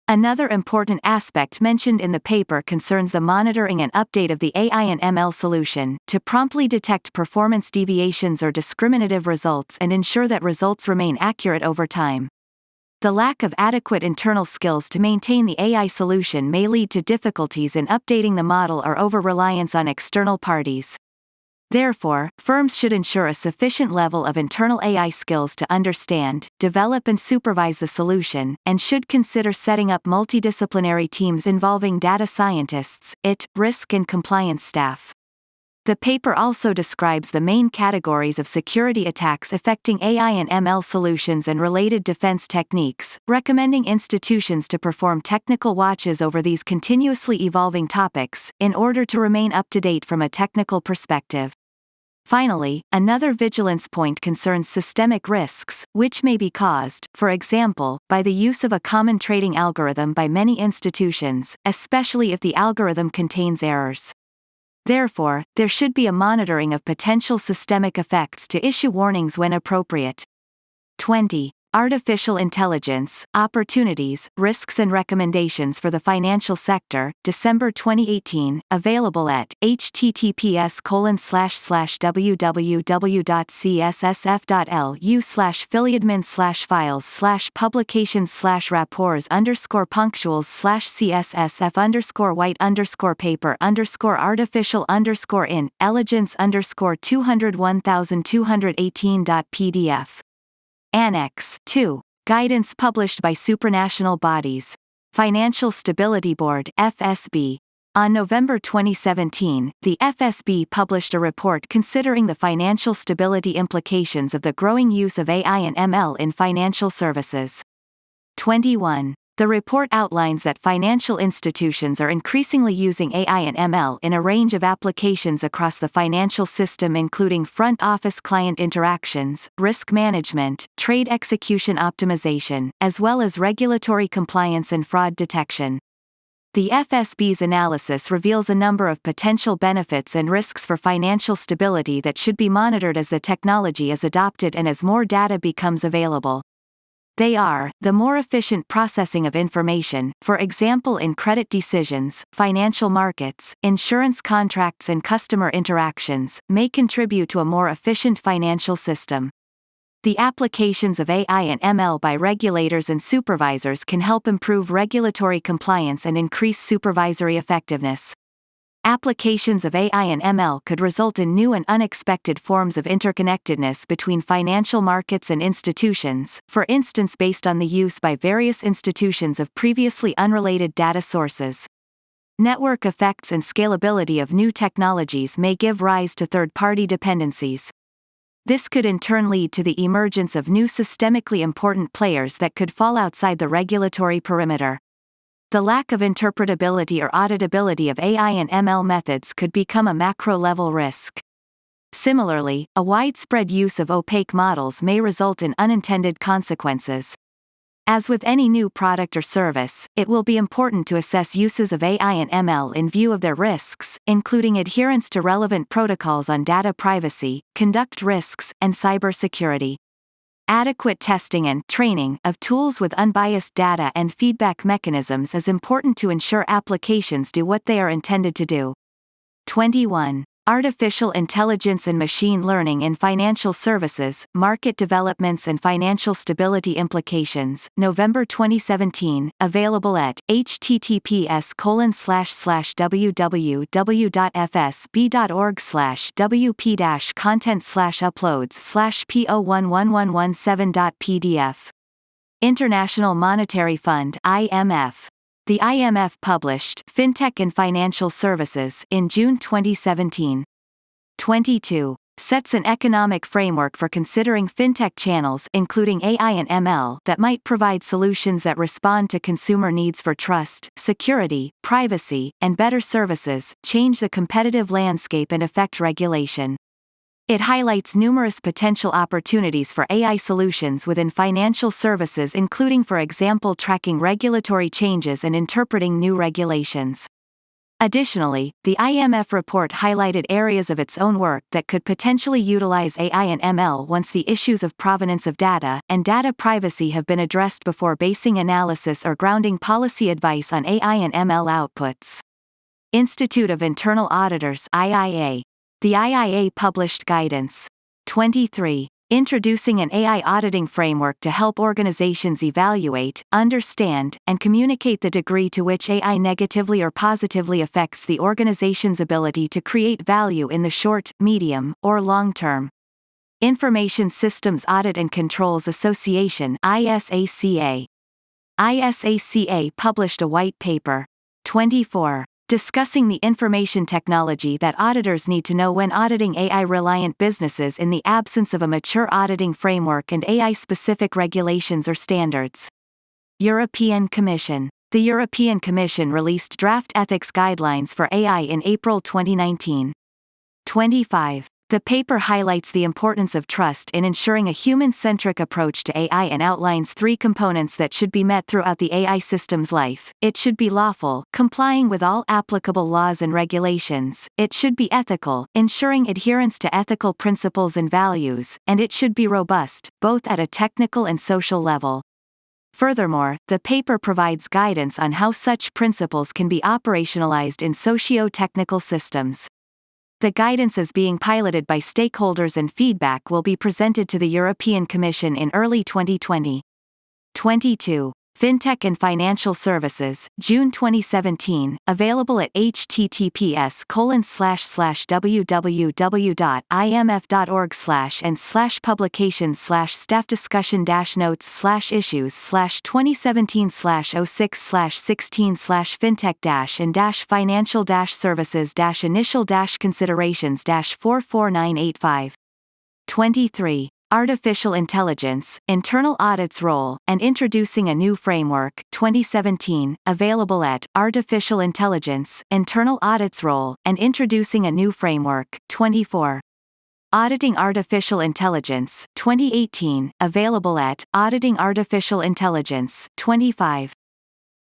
Another important aspect mentioned in the paper concerns the monitoring and update of the AI and ML solution, to promptly detect performance deviations or discriminative results and ensure that results remain accurate over time. The lack of adequate internal skills to maintain the AI solution may lead to difficulties in updating the model or over-reliance on external parties. Therefore, firms should ensure a sufficient level of internal AI skills to understand, develop and supervise the solution, and should consider setting up multidisciplinary teams involving data scientists, risk and compliance staff. The paper also describes the main categories of security attacks affecting AI and ML solutions and related defense techniques, recommending institutions to perform technical watches over these continuously evolving topics, in order to remain up to date from a technical perspective. Finally, another vigilance point concerns systemic risks, which may be caused, for example, by the use of a common trading algorithm by many institutions, especially if the algorithm contains errors. Therefore, there should be a monitoring of potential systemic effects to issue warnings when appropriate. 20. Artificial Intelligence, Opportunities, Risks and Recommendations for the Financial Sector, December 2018, available at https://www.cssf.lu/filiadmin/files/publications/rapports_paper_artificial_in, elegance_2018.pdf. Annex 2. Guidance published by supranational bodies. Financial Stability Board (FSB). On November 2017, the FSB published a report considering the financial stability implications of the growing use of AI and ML in financial services. 21. The report outlines that financial institutions are increasingly using AI and ML in a range of applications across the financial system, including front office client interactions, risk management, trade execution optimization, as well as regulatory compliance and fraud detection. The FSB's analysis reveals a number of potential benefits and risks for financial stability that should be monitored as the technology is adopted and as more data becomes available. They are, the more efficient processing of information, for example in credit decisions, financial markets, insurance contracts and customer interactions, may contribute to a more efficient financial system. The applications of AI and ML by regulators and supervisors can help improve regulatory compliance and increase supervisory effectiveness. Applications of AI and ML could result in new and unexpected forms of interconnectedness between financial markets and institutions, for instance based on the use by various institutions of previously unrelated data sources. Network effects and scalability of new technologies may give rise to third-party dependencies. This could in turn lead to the emergence of new systemically important players that could fall outside the regulatory perimeter. The lack of interpretability or auditability of AI and ML methods could become a macro-level risk. Similarly, a widespread use of opaque models may result in unintended consequences. As with any new product or service, it will be important to assess uses of AI and ML in view of their risks, including adherence to relevant protocols on data privacy, conduct risks, and cybersecurity. Adequate testing and training of tools with unbiased data and feedback mechanisms is important to ensure applications do what they are intended to do. 21. Artificial Intelligence and Machine Learning in Financial Services, Market Developments and Financial Stability Implications, November 2017, available at https://www.fsb.org/content/uploads/P011117.pdf. International Monetary Fund (IMF). The IMF published FinTech and Financial Services in June 2017. 22. Sets an economic framework for considering fintech channels, including AI and ML, that might provide solutions that respond to consumer needs for trust, security, privacy, and better services, change the competitive landscape and affect regulation. It highlights numerous potential opportunities for AI solutions within financial services, including, for example, tracking regulatory changes and interpreting new regulations. Additionally, the IMF report highlighted areas of its own work that could potentially utilize AI and ML once the issues of provenance of data and data privacy have been addressed before basing analysis or grounding policy advice on AI and ML outputs. Institute of Internal Auditors (IIA). The IIA published guidance. 23. Introducing an AI auditing framework to help organizations evaluate, understand, and communicate the degree to which AI negatively or positively affects the organization's ability to create value in the short, medium, or long term. Information Systems Audit and Controls Association (ISACA). ISACA published a white paper. 24. Discussing the information technology that auditors need to know when auditing AI-reliant businesses in the absence of a mature auditing framework and AI-specific regulations or standards. European Commission. The European Commission released draft ethics guidelines for AI in April 2019. 25. The paper highlights the importance of trust in ensuring a human-centric approach to AI and outlines 3 components that should be met throughout the AI system's life. It should be lawful, complying with all applicable laws and regulations; it should be ethical, ensuring adherence to ethical principles and values; and it should be robust, both at a technical and social level. Furthermore, the paper provides guidance on how such principles can be operationalized in socio-technical systems. The guidance is being piloted by stakeholders and feedback will be presented to the European Commission in early 2020. 22. FinTech and Financial Services, June 2017, available at https://www.imf.org/and/publications/staff discussion-notes/issues/2017/06/16/fintech-and-financial-services-initial-considerations-44985. 23. Artificial Intelligence, Internal Audits Role, and Introducing a New Framework, 2017, available at Artificial Intelligence, Internal Audits Role, and Introducing a New Framework, 24. Auditing Artificial Intelligence, 2018, available at Auditing Artificial Intelligence, 25.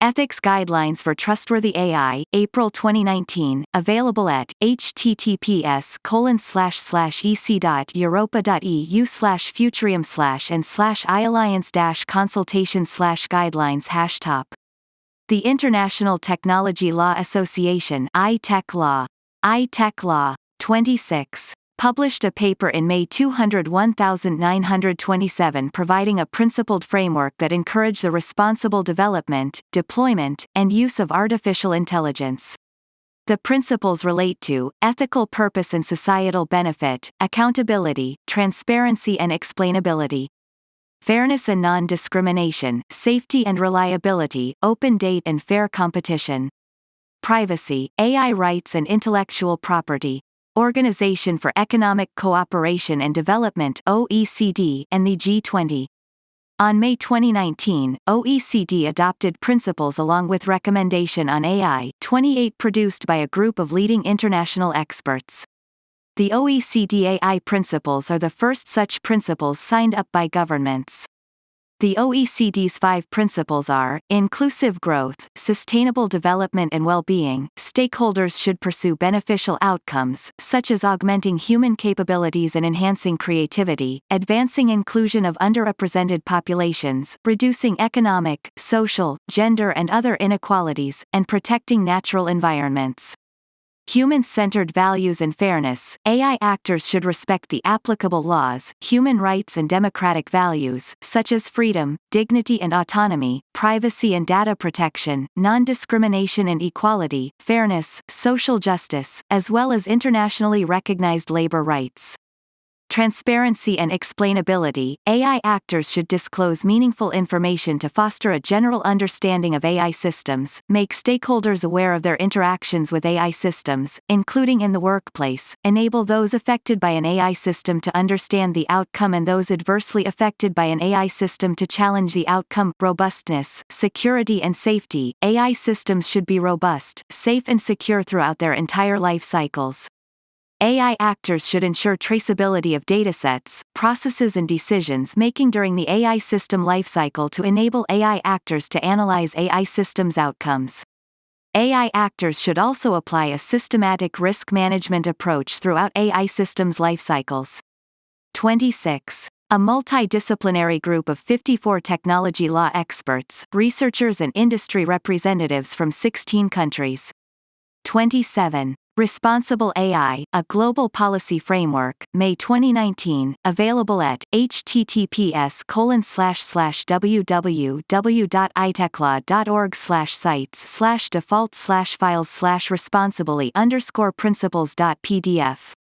Ethics Guidelines for Trustworthy AI, April 2019, available at https://ec.europa.eu/futurium/and/ialliance-consultation/guidelines#top. The International Technology Law Association (iTech Law). iTech Law. 26. Published a paper in May 201927 providing a principled framework that encouraged the responsible development, deployment, and use of artificial intelligence. The principles relate to ethical purpose and societal benefit, accountability, transparency and explainability, fairness and non-discrimination, safety and reliability, open data and fair competition, privacy, AI rights and intellectual property, Organization for Economic Cooperation and Development (OECD) and the G20. On May 2019, OECD adopted principles along with recommendation on AI 28 produced by a group of leading international experts. The OECD AI principles are the first such principles signed up by governments. The OECD's 5 principles are: inclusive growth, sustainable development and well-being. Stakeholders should pursue beneficial outcomes, such as augmenting human capabilities and enhancing creativity, advancing inclusion of underrepresented populations, reducing economic, social, gender and other inequalities, and protecting natural environments. Human-centered values and fairness. AI actors should respect the applicable laws, human rights and democratic values, such as freedom, dignity and autonomy, privacy and data protection, non-discrimination and equality, fairness, social justice, as well as internationally recognized labor rights. Transparency and explainability. AI actors should disclose meaningful information to foster a general understanding of AI systems, make stakeholders aware of their interactions with AI systems, including in the workplace, enable those affected by an AI system to understand the outcome and those adversely affected by an AI system to challenge the outcome. Robustness, security and safety. AI systems should be robust, safe and secure throughout their entire life cycles. AI actors should ensure traceability of datasets, processes and decisions making during the AI system lifecycle to enable AI actors to analyze AI systems outcomes. AI actors should also apply a systematic risk management approach throughout AI systems lifecycles. 26. A multidisciplinary group of 54 technology law experts, researchers and industry representatives from 16 countries. 27. Responsible AI, a global policy framework, May 2019, available at https://www.itechlaw.org/sites/default/files/responsibly_principles.pdf.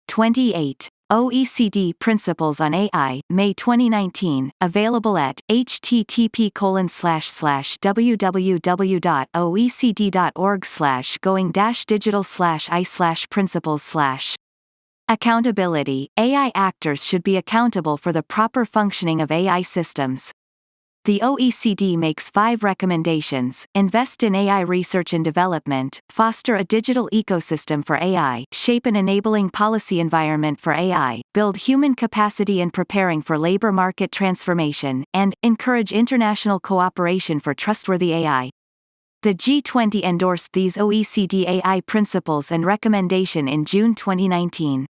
28. OECD Principles on AI, May 2019, available at http://www.oecd.org/going-digital/i/principles/. Accountability. AI actors should be accountable for the proper functioning of AI systems. The OECD makes 5 recommendations: invest in AI research and development, foster a digital ecosystem for AI, shape an enabling policy environment for AI, build human capacity in preparing for labor market transformation, and encourage international cooperation for trustworthy AI. The G20 endorsed these OECD AI principles and recommendation in June 2019.